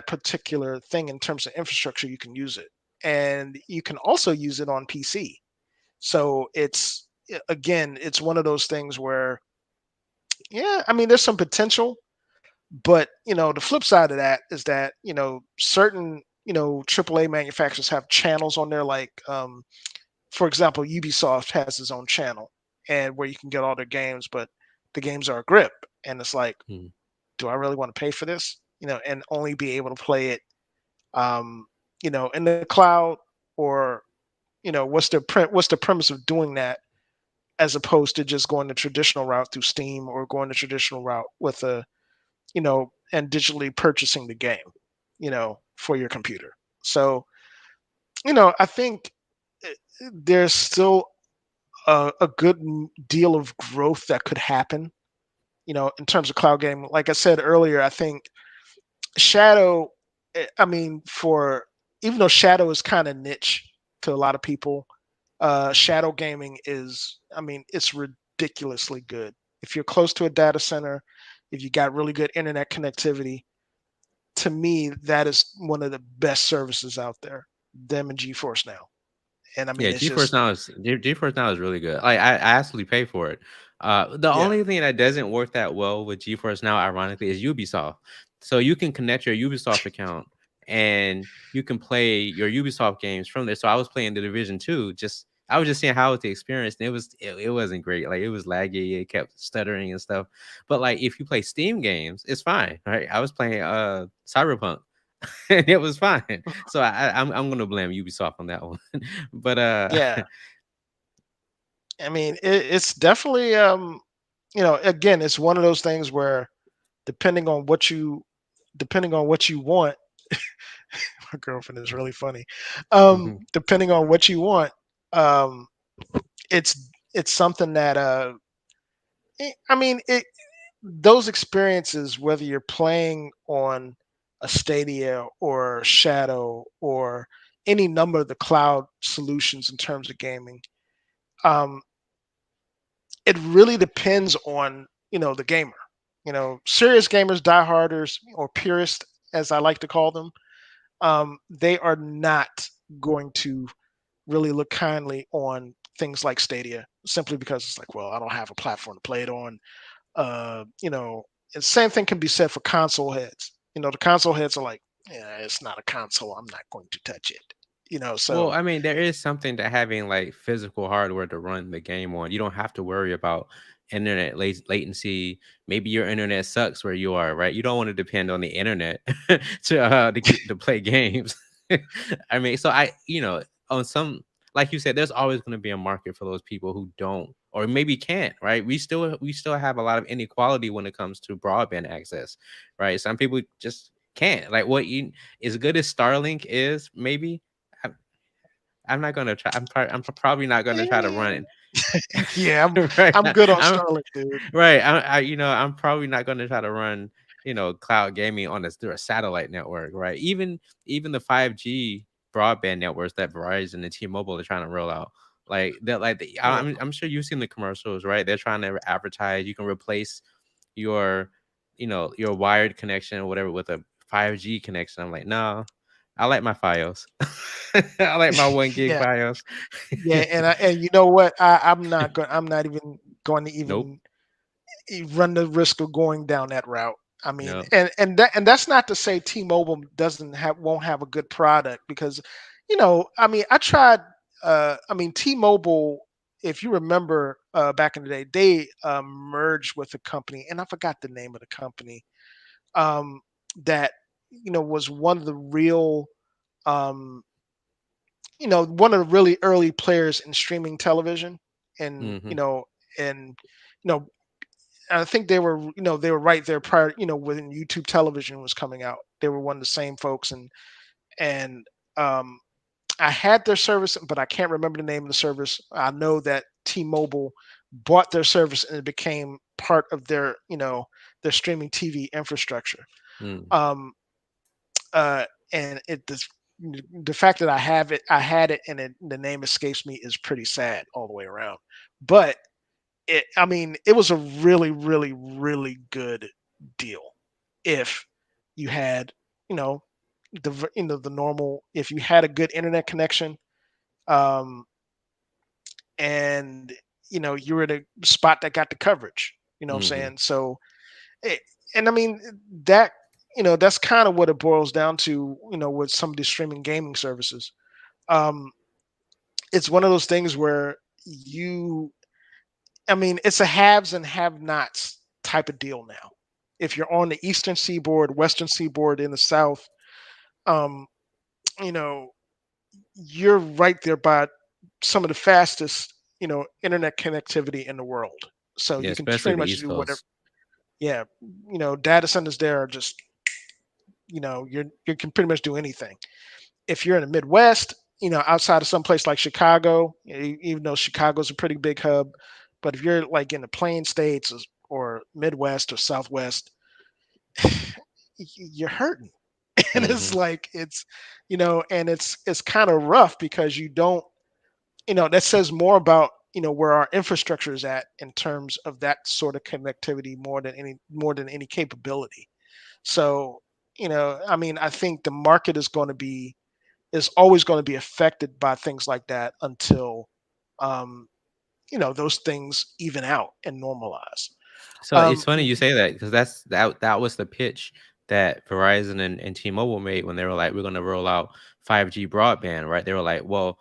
particular thing in terms of infrastructure, you can use it, and you can also use it on PC. So again, it's one of those things where, yeah, I mean, there's some potential, but the flip side of that is that certain AAA manufacturers have channels on there, like for example, Ubisoft has its own channel, and where you can get all their games, but the games are a grip, and it's like, Hmm. do I really want to pay for this? And only be able to play it, in the cloud, or what's the premise of doing that, as opposed to just going the traditional route through Steam, or going the traditional route with and digitally purchasing the game, for your computer. So, I think there's still a good deal of growth that could happen, in terms of cloud gaming. Like I said earlier, I think Shadow, I mean, for even though Shadow is kind of niche to a lot of people, Shadow gaming is, I mean, it's ridiculously good. If you're close to a data center, if you got really good internet connectivity, to me, that is one of the best services out there. Them and GeForce Now, and I mean, Yeah, it's just GeForce Now is really good. Like I actually pay for it. The yeah, only thing that doesn't work that well with GeForce Now, ironically, is Ubisoft. So you can connect your Ubisoft account and you can play your Ubisoft games from there. So I was playing the Division 2, just I was just seeing how was the experience, and it wasn't great. Like it was laggy, it kept stuttering and stuff. But like if you play Steam games, it's fine. Right? I was playing Cyberpunk and it was fine. So I'm gonna blame Ubisoft on that one. But yeah. I mean, it's definitely again, it's one of those things where depending on what you depending on what you want, my girlfriend is really funny. Depending on what you want, um, it's something that I mean, those experiences, whether you're playing on a Stadia or Shadow or any number of the cloud solutions in terms of gaming, um, it really depends on the gamer. Serious gamers, dieharders, or purists, as I like to call them, they are not going to really look kindly on things like Stadia, simply because it's like, well, I don't have a platform to play it on. Uh, you know, and same thing can be said for console heads. The console heads are like, yeah, it's not a console. I'm not going to touch it. well, So I mean, there is something to having like physical hardware to run the game on. You don't have to worry about internet latency. Maybe your internet sucks where you are, right? You don't want to depend on the internet to play games. I mean, so on some like you said, there's always going to be a market for those people who don't or maybe can't, right? We still have a lot of inequality when it comes to broadband access, right? Some people just can't. Like what you as good as Starlink is, maybe I'm not gonna try. I'm probably not gonna try to run Yeah, it. Right. I'm good on I'm Starlink, dude. right. I'm probably not gonna try to run cloud gaming on through a satellite network. Right. Even the 5G broadband networks that Verizon and T-Mobile are trying to roll out. Like that. Yeah, I'm sure you've seen the commercials. Right. They're trying to advertise. You can replace your your wired connection or whatever with a 5G connection. I'm like, no, I like my FiOS. I like my 1 gig yeah, FiOS. yeah. And you know what? I'm not even going to Nope. even run the risk of going down that route. I mean, No. and that's not to say T-Mobile doesn't have won't have a good product because, I mean, I tried. I mean, T-Mobile. If you remember back in the day, they merged with a company, and I forgot the name of the company. Um, that was one of the real, um, one of the really early players in streaming television, and Hmm. and you know I think they were right there prior, when YouTube television was coming out. They were one of the same folks, and um, I had their service, but I can't remember the name of the service. I know that T-Mobile bought their service and it became part of their streaming TV infrastructure. Mm. Um, and the fact that I had it, and the name escapes me is pretty sad all the way around. But I mean, it was a really, really, really good deal if you had, you know, the normal, if you had a good internet connection, um, and you were in a spot that got the coverage. You know what I'm Hmm. saying? So, it, and I mean that, that's kind of what it boils down to. With some of these streaming gaming services, um, it's one of those things where you I mean, it's a haves and have-nots type of deal now. If you're on the Eastern Seaboard, Western Seaboard, in the South, um, you know, you're right there by some of the fastest, internet connectivity in the world. So Yeah, you can especially pretty the much East do whatever. Coast. Yeah, data centers there are just, you can pretty much do anything. If you're in the Midwest, outside of some place like Chicago, even though Chicago's a pretty big hub, but if you're like in the Plain States or Midwest or Southwest, you're hurting, and it's Hmm. like and it's kind of rough because you don't, that says more about where our infrastructure is at in terms of that sort of connectivity more than any capability. So I mean, I think the market is always going to be affected by things like that until um, those things even out and normalize. So it's Um, funny you say that because that was the pitch that Verizon and T-Mobile made when they were like, we're going to roll out 5G broadband, right? They were like, well,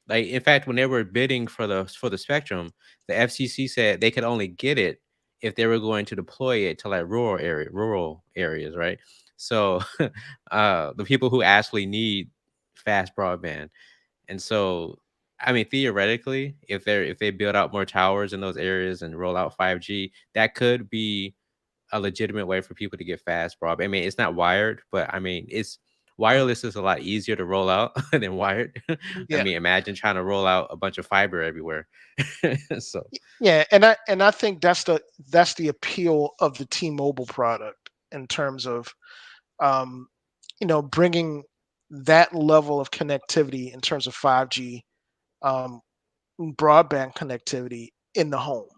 like in fact, when they were bidding for the spectrum, the FCC said they could only get it if they were going to deploy it to like rural areas, right? So, the people who actually need fast broadband. And so, I mean, theoretically, if they build out more towers in those areas and roll out 5G, that could be a legitimate way for people to get fast broadband. I mean, it's not wired, but I mean, it's wireless is a lot easier to roll out than wired. I yeah, mean, imagine trying to roll out a bunch of fiber everywhere. So, yeah, and I think that's the appeal of the T-Mobile product in terms of um, bringing that level of connectivity in terms of 5G, um, broadband connectivity in the home.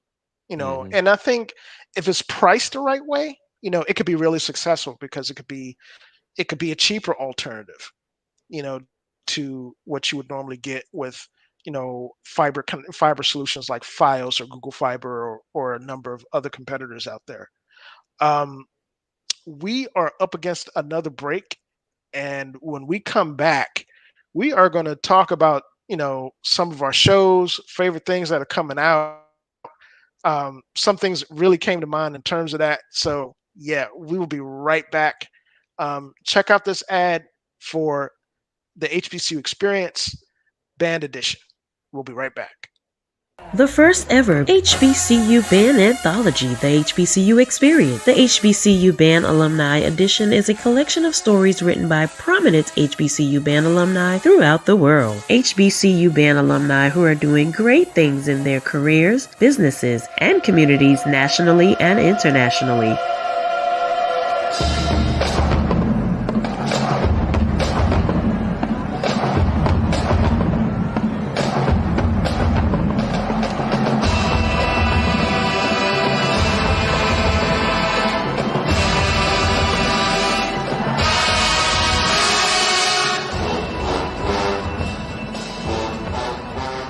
mhm. And I think if it's priced the right way, it could be really successful because it could be a cheaper alternative, to what you would normally get with, fiber solutions like Fios or Google Fiber, or a number of other competitors out there. Um, we are up against another break, and when we come back, we are going to talk about some of our shows, favorite things that are coming out. Some things really came to mind in terms of that. So yeah, we will be right back. Check out this ad for the HBCU Experience Band Edition. We'll be right back. The first ever HBCU Band Anthology, The HBCU Experience. The HBCU Band Alumni Edition is a collection of stories written by prominent HBCU band alumni throughout the world. HBCU band alumni who are doing great things in their careers, businesses, and communities nationally and internationally.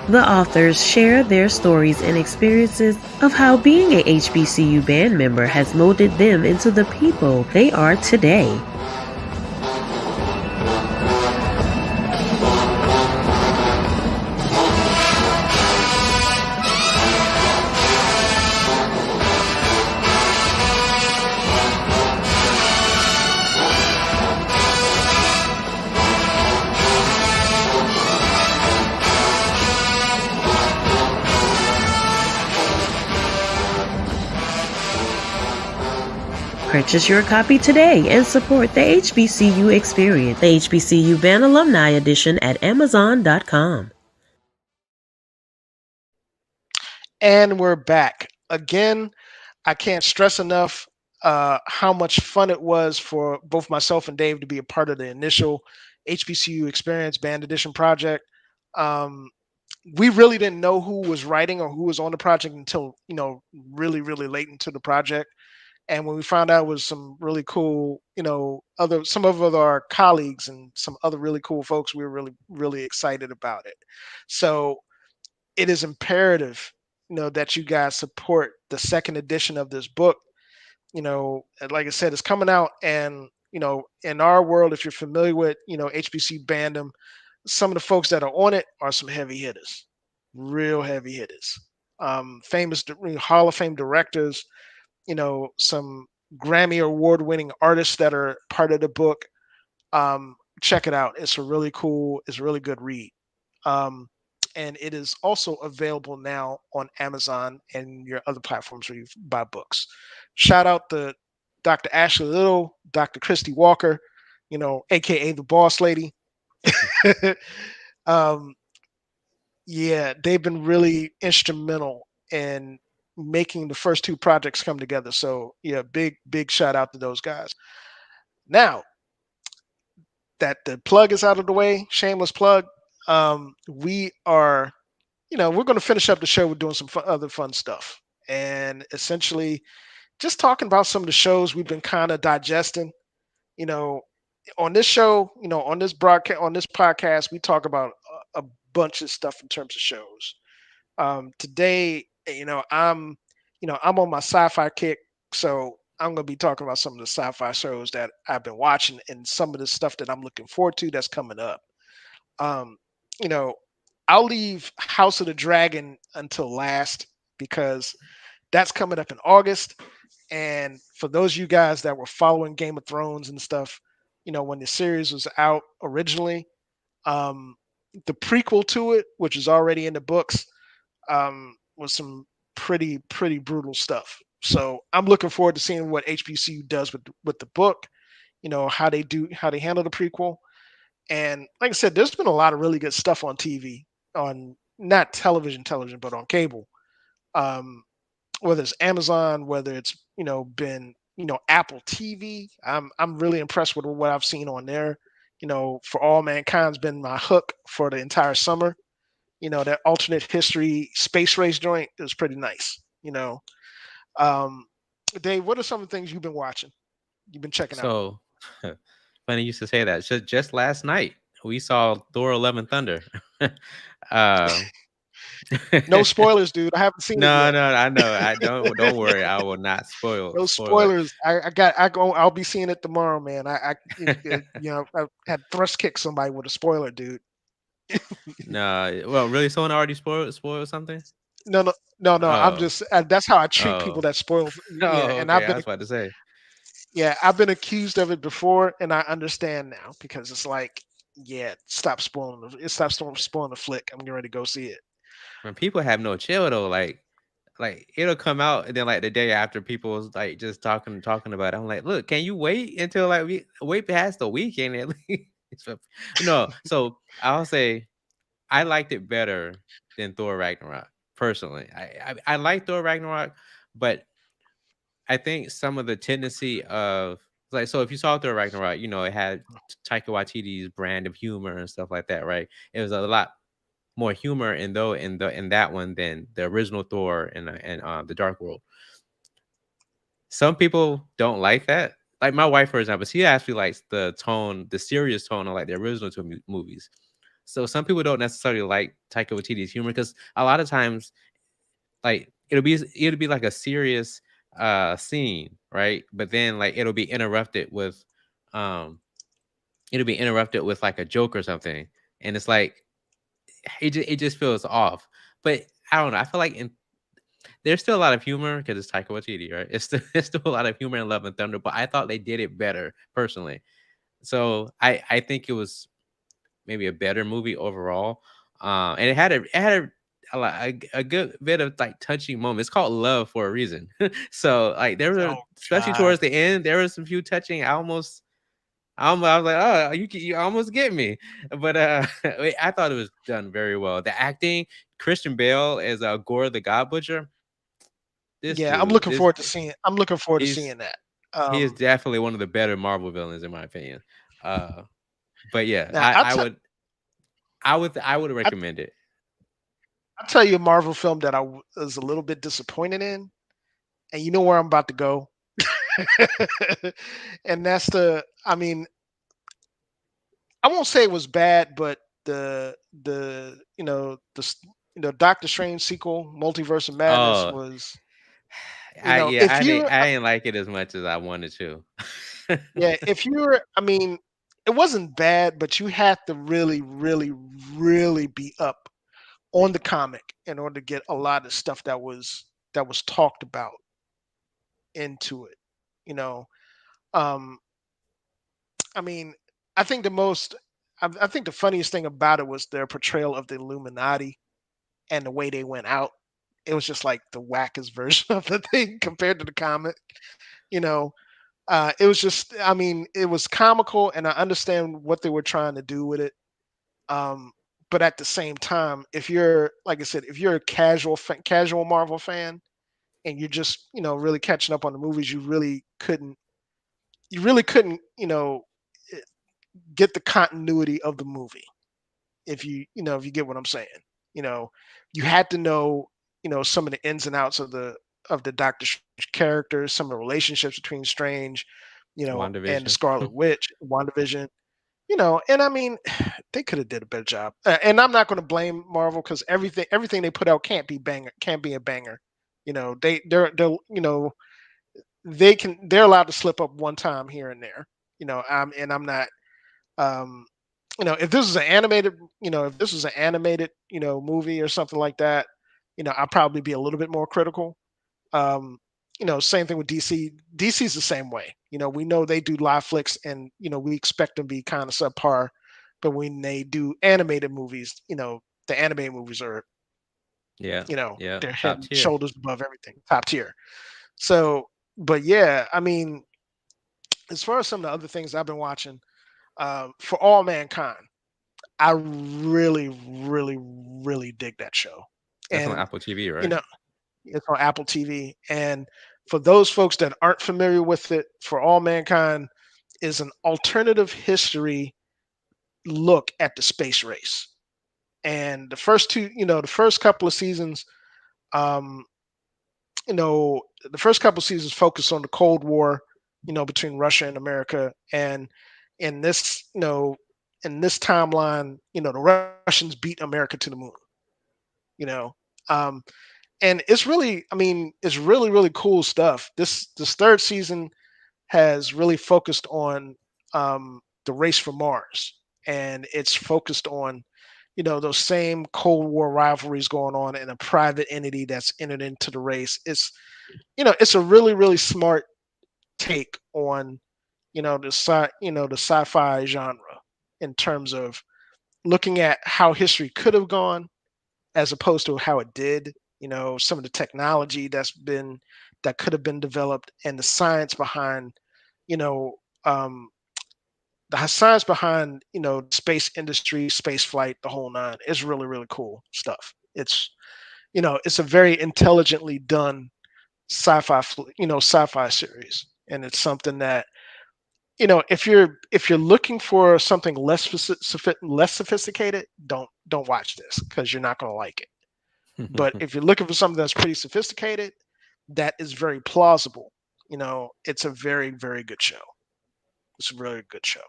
The authors share their stories and experiences of how being a HBCU band member has molded them into the people they are today. Purchase your copy today and support the HBCU Experience, the HBCU Band Alumni Edition at Amazon.com. And we're back. Again, I can't stress enough how much fun it was for both myself and Dave to be a part of the initial HBCU Experience Band Edition project. Um, we really didn't know who was writing or who was on the project until, really, really late into the project. And when we found out it was some really cool, some of our colleagues and some other really cool folks, we were really, really excited about it. So it is imperative, that you guys support the second edition of this book. And like I said, it's coming out, and in our world, if you're familiar with, HBC Bandom, some of the folks that are on it are some heavy hitters, real heavy hitters, famous Hall of Fame directors, some Grammy award winning artists that are part of the book. Check it out. It's a really cool, it's a really good read. Um, and it is also available now on Amazon and your other platforms where you buy books. Shout out to Dr. Ashley Little, Dr. Christy Walker, aka the boss lady. um, yeah, they've been really instrumental in making the first two projects come together. So yeah, big shout out to those guys. Now that the plug is out of the way, shameless plug. We are, we're going to finish up the show with doing some other fun stuff, and essentially just talking about some of the shows we've been kind of digesting. You know, on this show, on this broadcast, on this podcast, we talk about a bunch of stuff in terms of shows. Today, I'm on my sci-fi kick, so I'm going to be talking about some of the sci-fi shows that I've been watching and some of the stuff that I'm looking forward to that's coming up. Um, you know, I'll leave House of the Dragon until last because that's coming up in August. And for those of you guys that were following Game of Thrones and stuff, when the series was out originally, um, the prequel to it, which is already in the books, was some pretty brutal stuff. So I'm looking forward to seeing what HBCU does with the book. How they handle the prequel. And like I said, there's been a lot of really good stuff on TV, on not television, but on cable. Um, whether it's Amazon, whether it's been Apple TV. I'm really impressed with what I've seen on there. For All Mankind's been my hook for the entire summer. That alternate history space race joint is pretty nice. Um, Dave, what are some of the things you've been watching? You've been checking out? So funny you used to say that. Just last night we saw Thor: Love and Thunder. uh, No spoilers, dude. I haven't seen it no, yet. no, I know. I don't worry. I will not No spoil it. spoilers. I'll be seeing it tomorrow, man. I had thrust kicked somebody with a spoiler, dude. No, well, really, someone already spoiled something. No, no, no. I'm Oh, just that's how I treat people oh, that spoil. Yeah, oh. and Okay, I was about to say. I've been accused of it before, and I understand now because it's like, yeah, stop spoiling the flick. I'm getting ready to go see it. when people have no chill though, like it'll come out and then like the day after people was like just talking about it. I'm like, look, can you wait until like we wait past the weekend at least? So- no, so I'll say I liked it better than Thor Ragnarok personally. I like Thor Ragnarok, but I think some of the tendency of like so if you saw Thor Ragnarok, it had Taika Waititi's brand of humor and stuff like that, right? It was a lot more humor in that one than the original Thor and the Dark World. Some people don't like that. Like my wife, for example, she actually likes the tone, the serious tone of like the original two movies. So some people don't necessarily like Taika Waititi's humor because a lot of times, like it'll be like a serious scene, right? But then like um it'll be interrupted with like a joke or something, and it's like it just feels off. But I don't know. I feel like there's still a lot of humor because it's Taika Waititi, right? It's still a lot of humor in Love and Thunder, but I thought they did it better personally. So I think it was maybe a better movie overall. And it had a good bit of like touching moments. It's called Love for a reason. So like there were, Oh especially God. towards the end, there was some few touching. I was like, oh, you almost get me, but I thought it was done very well. The acting, Christian Bale as Gore the God Butcher. This Yeah, I'm dude, looking this forward to seeing. I'm looking forward to he's seeing that. he is Um, definitely one of the better Marvel villains in my opinion. Uh, but yeah, now I I would I recommend it. I'll tell you a Marvel film that was a little bit disappointed in, and you know where I'm about to go. And that's the. I mean, I won't say it was bad, but the Doctor Strange sequel, Multiverse of Madness, Oh, was yeah, if you I didn't like it as much as I wanted to. yeah, if you're, I mean, it wasn't bad, but you had to really, really, really be up on the comic in order to get a lot of stuff that was talked about into it. You know, um, I mean, I think the most, I think the funniest thing about it was their portrayal of the Illuminati and the way they went out. It was just like the wackest version of the thing compared to the comic. You know, it was just, I mean, it was comical, and I understand what they were trying to do with it. Um, but at the same time, if you're, like I said, if you're a casual Marvel fan, and you're just, really catching up on the movies, you really couldn't, eh, get the continuity of the movie. If you get what I'm saying, you know, you had to know, some of the ins and outs of the Doctor Strange characters, some of the relationships between Strange, and the WandaVision. Scarlet Witch, WandaVision, and I mean, they could have did a better job. And I'm not going to blame Marvel because everything they put out can't be a banger. They're allowed to slip up one time here and there. And I'm not. Um, if this was an animated movie or something like that, I'd probably be a little bit more critical. Um, same thing with DC. DC's the same way. We know they do live flicks, and we expect them to be kind of subpar. But when they do animated movies, the animated movies are, Yeah, yeah, they're head top and tier. shoulders above everything, top tier. So, but yeah, I mean, as far as some of the other things I've been watching, for All Mankind, I really, really, really dig that show. That's on And Apple TV, you right? know, it's on Apple TV. And for those folks that aren't familiar with it, For All Mankind is an alternative history look at the space race. And the first couple of seasons, um, the first couple of seasons focus on the Cold War, between Russia and America. And in this, in this timeline, the Russians beat America to the moon. You know, um, and it's really, really cool stuff. This third season has really focused on, the race for Mars, and it's focused on, those same Cold War rivalries going on in a private entity that's entered into the race. It's a really, really smart take on, the sci-fi genre in terms of looking at how history could have gone, as opposed to how it did. Some of the technology that could have been developed, and the science behind, you know, um, the science behind, the space industry, space flight, the whole nine is really, really cool stuff. It's a very intelligently done sci-fi series, and it's something that, if you're looking for something less sophisticated, don't watch this, because you're not going to like it. But if you're looking for something that's pretty sophisticated, that is very plausible, it's a very, very good show. It's a really good show.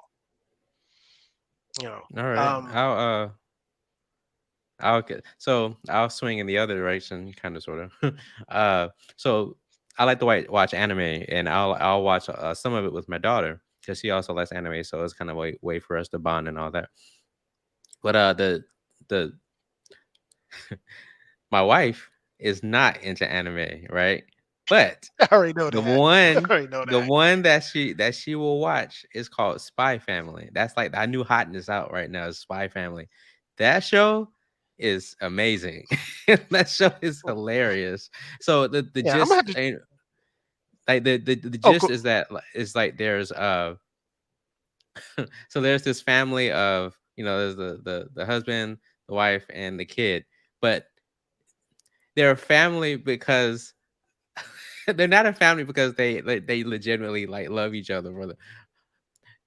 You know, All right. um, I'll get so I'll swing in the other direction, kind of, sort of. uh, so I like to watch anime, and I'll watch some of it with my daughter because she also likes anime. So it's kind of way for us to bond and all that. But the my wife is not into anime, right? But I already know the that. I one already know the that. one that she will watch is called Spy Family. That's like our new hotness out right now is Spy Family. That show is amazing. That show is hilarious. So the Yeah, I'm gonna gist have to. ain't like the Oh, gist is that is like there's so there's this family of, there's the husband, the wife, and the kid. But they're a family because they're not a family because they legitimately like love each other, brother.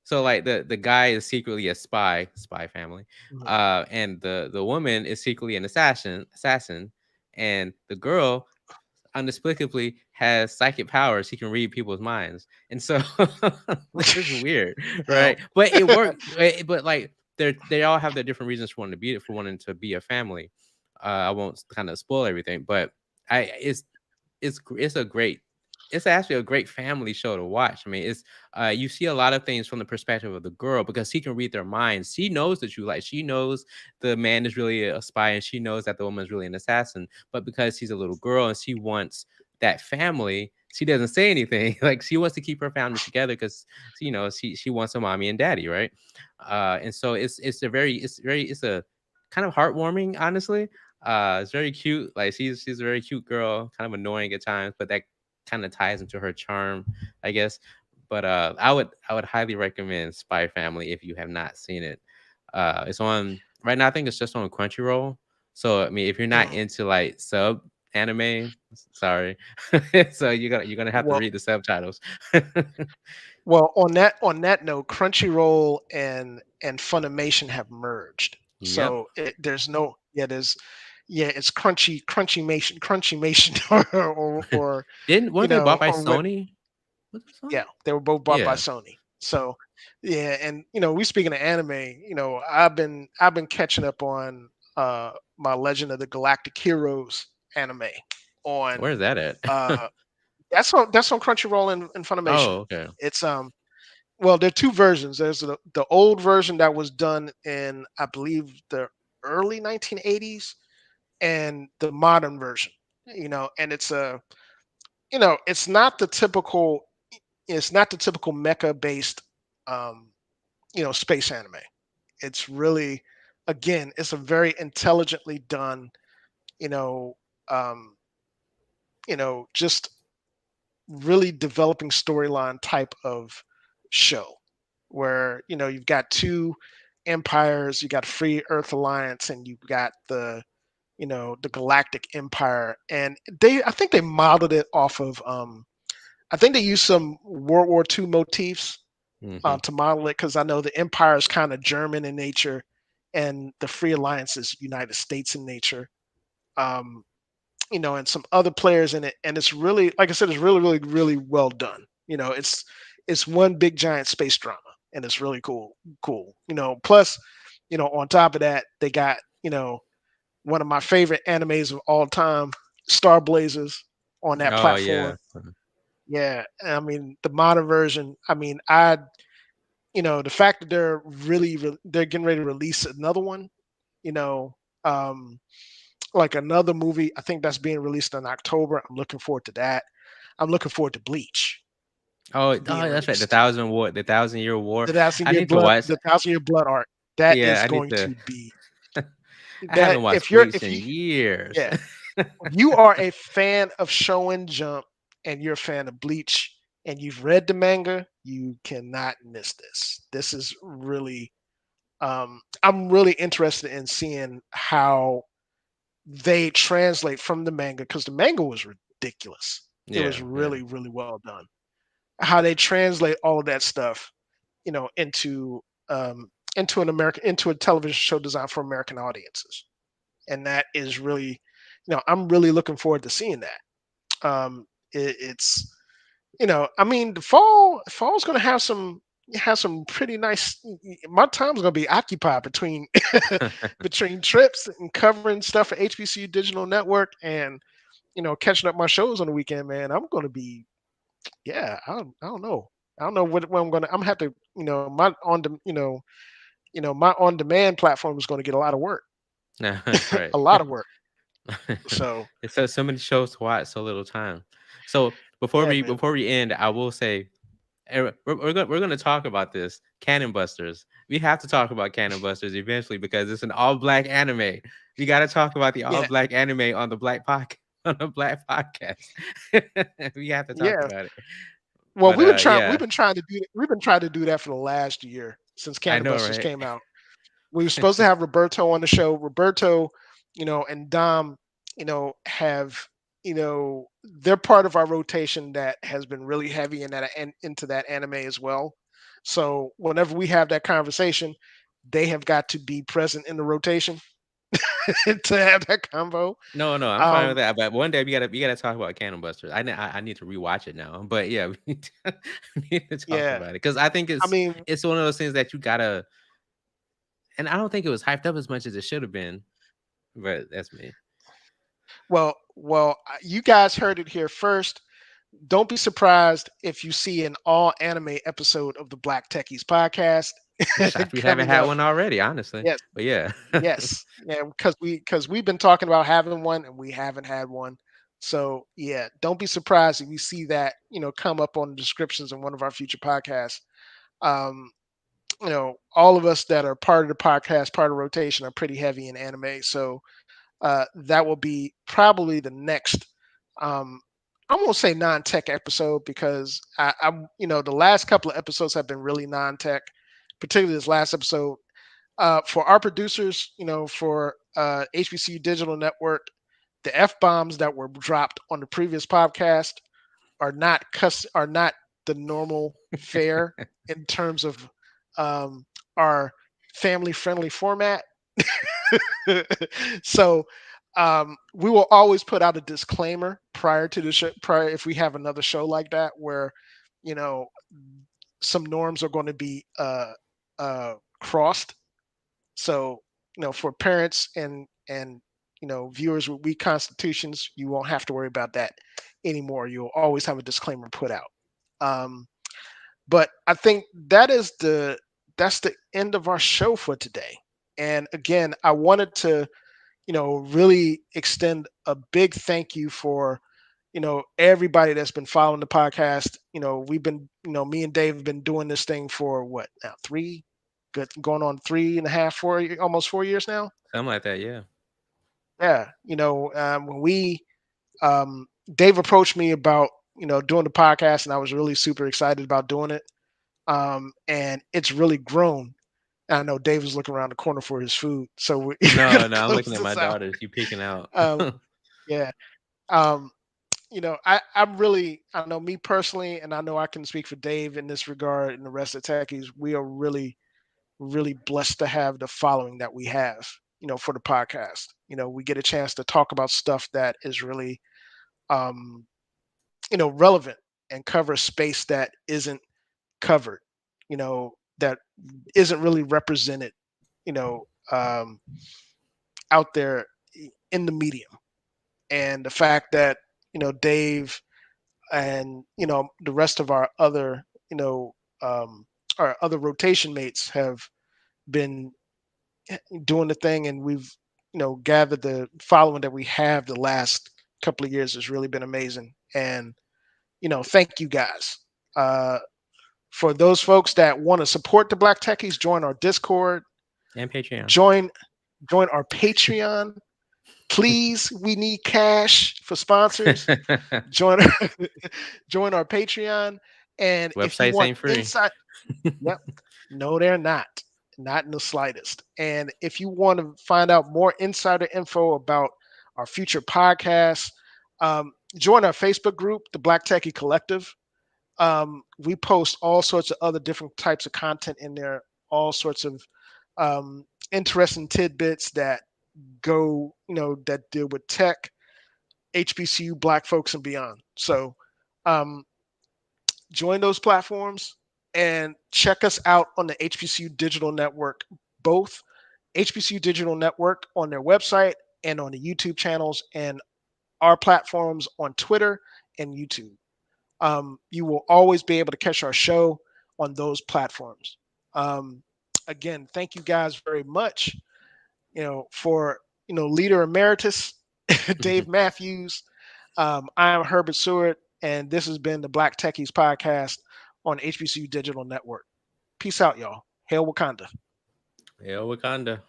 So like the guy is secretly a spy family, mhm. and the woman is secretly an assassin, and the girl inexplicably has psychic powers. He can read people's minds, and so it's weird, Well, right? But it worked. But like they all have their different reasons for wanting to be a family. I won't kind of spoil everything, but I it's a great it's actually a great family show to watch. I mean, it's you see a lot of things from the perspective of the girl because he can read their minds. She knows the truth. Like she knows the man is really a spy, and she knows that the woman is really an assassin. But because she's a little girl and she wants that family, she doesn't say anything. Like she wants to keep her family together because she wants a mommy and daddy, right? And so it's a kind of heartwarming, honestly. It's very cute. Like she's a very cute girl, kind of annoying at times, but that kind of ties into her charm, I guess. But I would highly recommend Spy Family if you have not seen it. It's on right now. I think it's just on Crunchyroll. So I mean, if you're not mm, into like sub anime, sorry. So you're gonna have to well, read the subtitles. on that note, Crunchyroll and Funimation have merged. Yep. So there's no, it's Crunchymation, or Didn't weren't they bought by or what. Sony? Was it Yeah, Sony? they were both bought by Yeah. Sony. So yeah, and we speaking of anime, I've been catching up on my Legend of the Galactic Heroes anime on Where's that at? uh that's on Crunchyroll and Funimation. Oh, okay. It's well, there are two versions. There's the old version that was done in, I believe, the early 1980s, and the modern version. And it's not the typical mecha based um, space anime. It's really, again, it's a very intelligently done, you know, um, just really developing storyline type of show, where you've got two empires. You got Free Earth Alliance, and you've got the Galactic Empire. And I think they modeled it off of, I think they used some World War II motifs Hmm. to model it, because I know the Empire is kind of German in nature, and the Free Alliance is United States in nature. Um, and some other players in it, and it's really, like I said, it's really, really, really well done. It's one big giant space drama, and it's really cool. Cool. Plus, on top of that, they got one of my favorite animes of all time, Star Blazers, on that Oh yeah. platform. Yeah, I mean the modern version. I mean, the fact that they're getting ready to release another one. You know, um, like another movie. I think that's being released in October. I'm looking forward to that. I'm looking forward to Bleach Oh, being that's right. released. The Thousand Year War. The thousand I year need to blood, watch. the thousand year blood arc. That Yeah, is I need going to. to be I that haven't watched if you're Bleach if in you years. yeah, if you are a fan of Shonen Jump and you're a fan of Bleach and you've read the manga, you cannot miss this. This is really I'm really interested in seeing how they translate from the manga because the manga was ridiculous. It was Yeah, yeah. really, really well done. How they translate all of that stuff, into an American into a television show designed for American audiences, and that is really, I'm really looking forward to seeing that. It's I mean, the fall's going to have some pretty nice. My time's going to be occupied between between trips and covering stuff for HBCU Digital Network and catching up my shows on the weekend. Man, I'm going to be yeah. I don't know. I don't know what I'm going to. I'm gonna have to my on the my on demand platform is going to get a lot of work, Right. a lot of work. So It's so many shows to watch, so little time. So before yeah, we man. before we end, I will say we're gonna talk about this Cannon Busters. We have to talk about Cannon Busters eventually because it's an all black anime. We got to talk about the all Yeah, black anime on the black podcast. On the black podcast, we have to talk yeah. about it. Well, But we've yeah, been trying to do we've been trying to do that for the last year since I Cannon know, Busters right? came out. We were supposed to have Roberto on the show. Roberto, and Dom, have they're part of our rotation that has been really heavy in that and into that anime as well. So whenever we have that conversation, they have got to be present in the rotation to have that combo. No, no, I'm fine with Um, that. But one day we gotta talk about Cannon Busters. I need to rewatch it now. But yeah, we we need to talk yeah, about it because I think I mean, it's one of those things that you gotta. And I don't think it was hyped up as much as it should have been. But that's me. you guys heard it here first. Don't be surprised if you see an all anime episode of the Black Techies podcast I'm shocked we haven't coming had up. one already, honestly. Yes, But yeah. yes, yeah, because we've been talking about having one and we haven't had one. So yeah, don't be surprised if you see that come up on the descriptions in one of our future podcasts. Um, all of us that are part of the podcast, part of rotation, are pretty heavy in anime. So that will be probably the next. Um, I won't say non-tech episode because I'm, the last couple of episodes have been really non-tech, particularly this last episode. For our producers, for HBCU Digital Network, the f bombs that were dropped on the previous podcast are not the normal fare in terms of our family friendly format. So we will always put out a disclaimer prior to the show, prior if we have another show like that where you know some norms are going to be crossed. So for parents and viewers with weak constitutions, you won't have to worry about that anymore. You'll always have a disclaimer put out. Um, but I think that's the end of our show for today. And again, I wanted to really extend a big thank you for, everybody that's been following the podcast. We've been, me and Dave have been doing this thing for what now, going on 3.5, 4, almost 4 years now. Something like that, yeah. Yeah. When Dave approached me about, doing the podcast and I was really super excited about doing it. And it's really grown. I know Dave is looking around the corner for his food, so we're No, gonna no, I'm close looking at my this out. daughters. You peeking out. Um, yeah. Um, I know me personally, and I know I can speak for Dave in this regard and the rest of Techies, we are really, really blessed to have the following that we have, for the podcast. We get a chance to talk about stuff that is really, um, relevant and cover a space that isn't covered, that isn't really represented, you know, um, out there in the medium. And the fact that, Dave and the rest of um, our other rotation mates have been doing the thing, and we've gathered the following that we have the last couple of years has really been amazing. And thank you guys. For those folks that want to support the Black Techies, join our Discord. And Patreon. Join Join our Patreon. Please, we need cash for sponsors. Join our, join our Patreon. And if you Websites want ain't free. insight, yep, no, they're not in the slightest. And if you want to find out more insider info about our future podcasts, join our Facebook group, the Black Techie Collective. We post all sorts of other different types of content in there, all sorts of interesting tidbits that that deal with tech, HBCU, Black folks, and beyond. So um, join those platforms and check us out on the HBCU Digital Network, both HBCU Digital Network on their website and on the YouTube channels, and our platforms on Twitter and YouTube. You will always be able to catch our show on those platforms. Um, Again, thank you guys very much. For leader emeritus Dave Matthews. I am Herbert Seward, and this has been the Black Techies podcast on HBCU Digital Network. Peace out, y'all. Hail Wakanda. Hail Wakanda.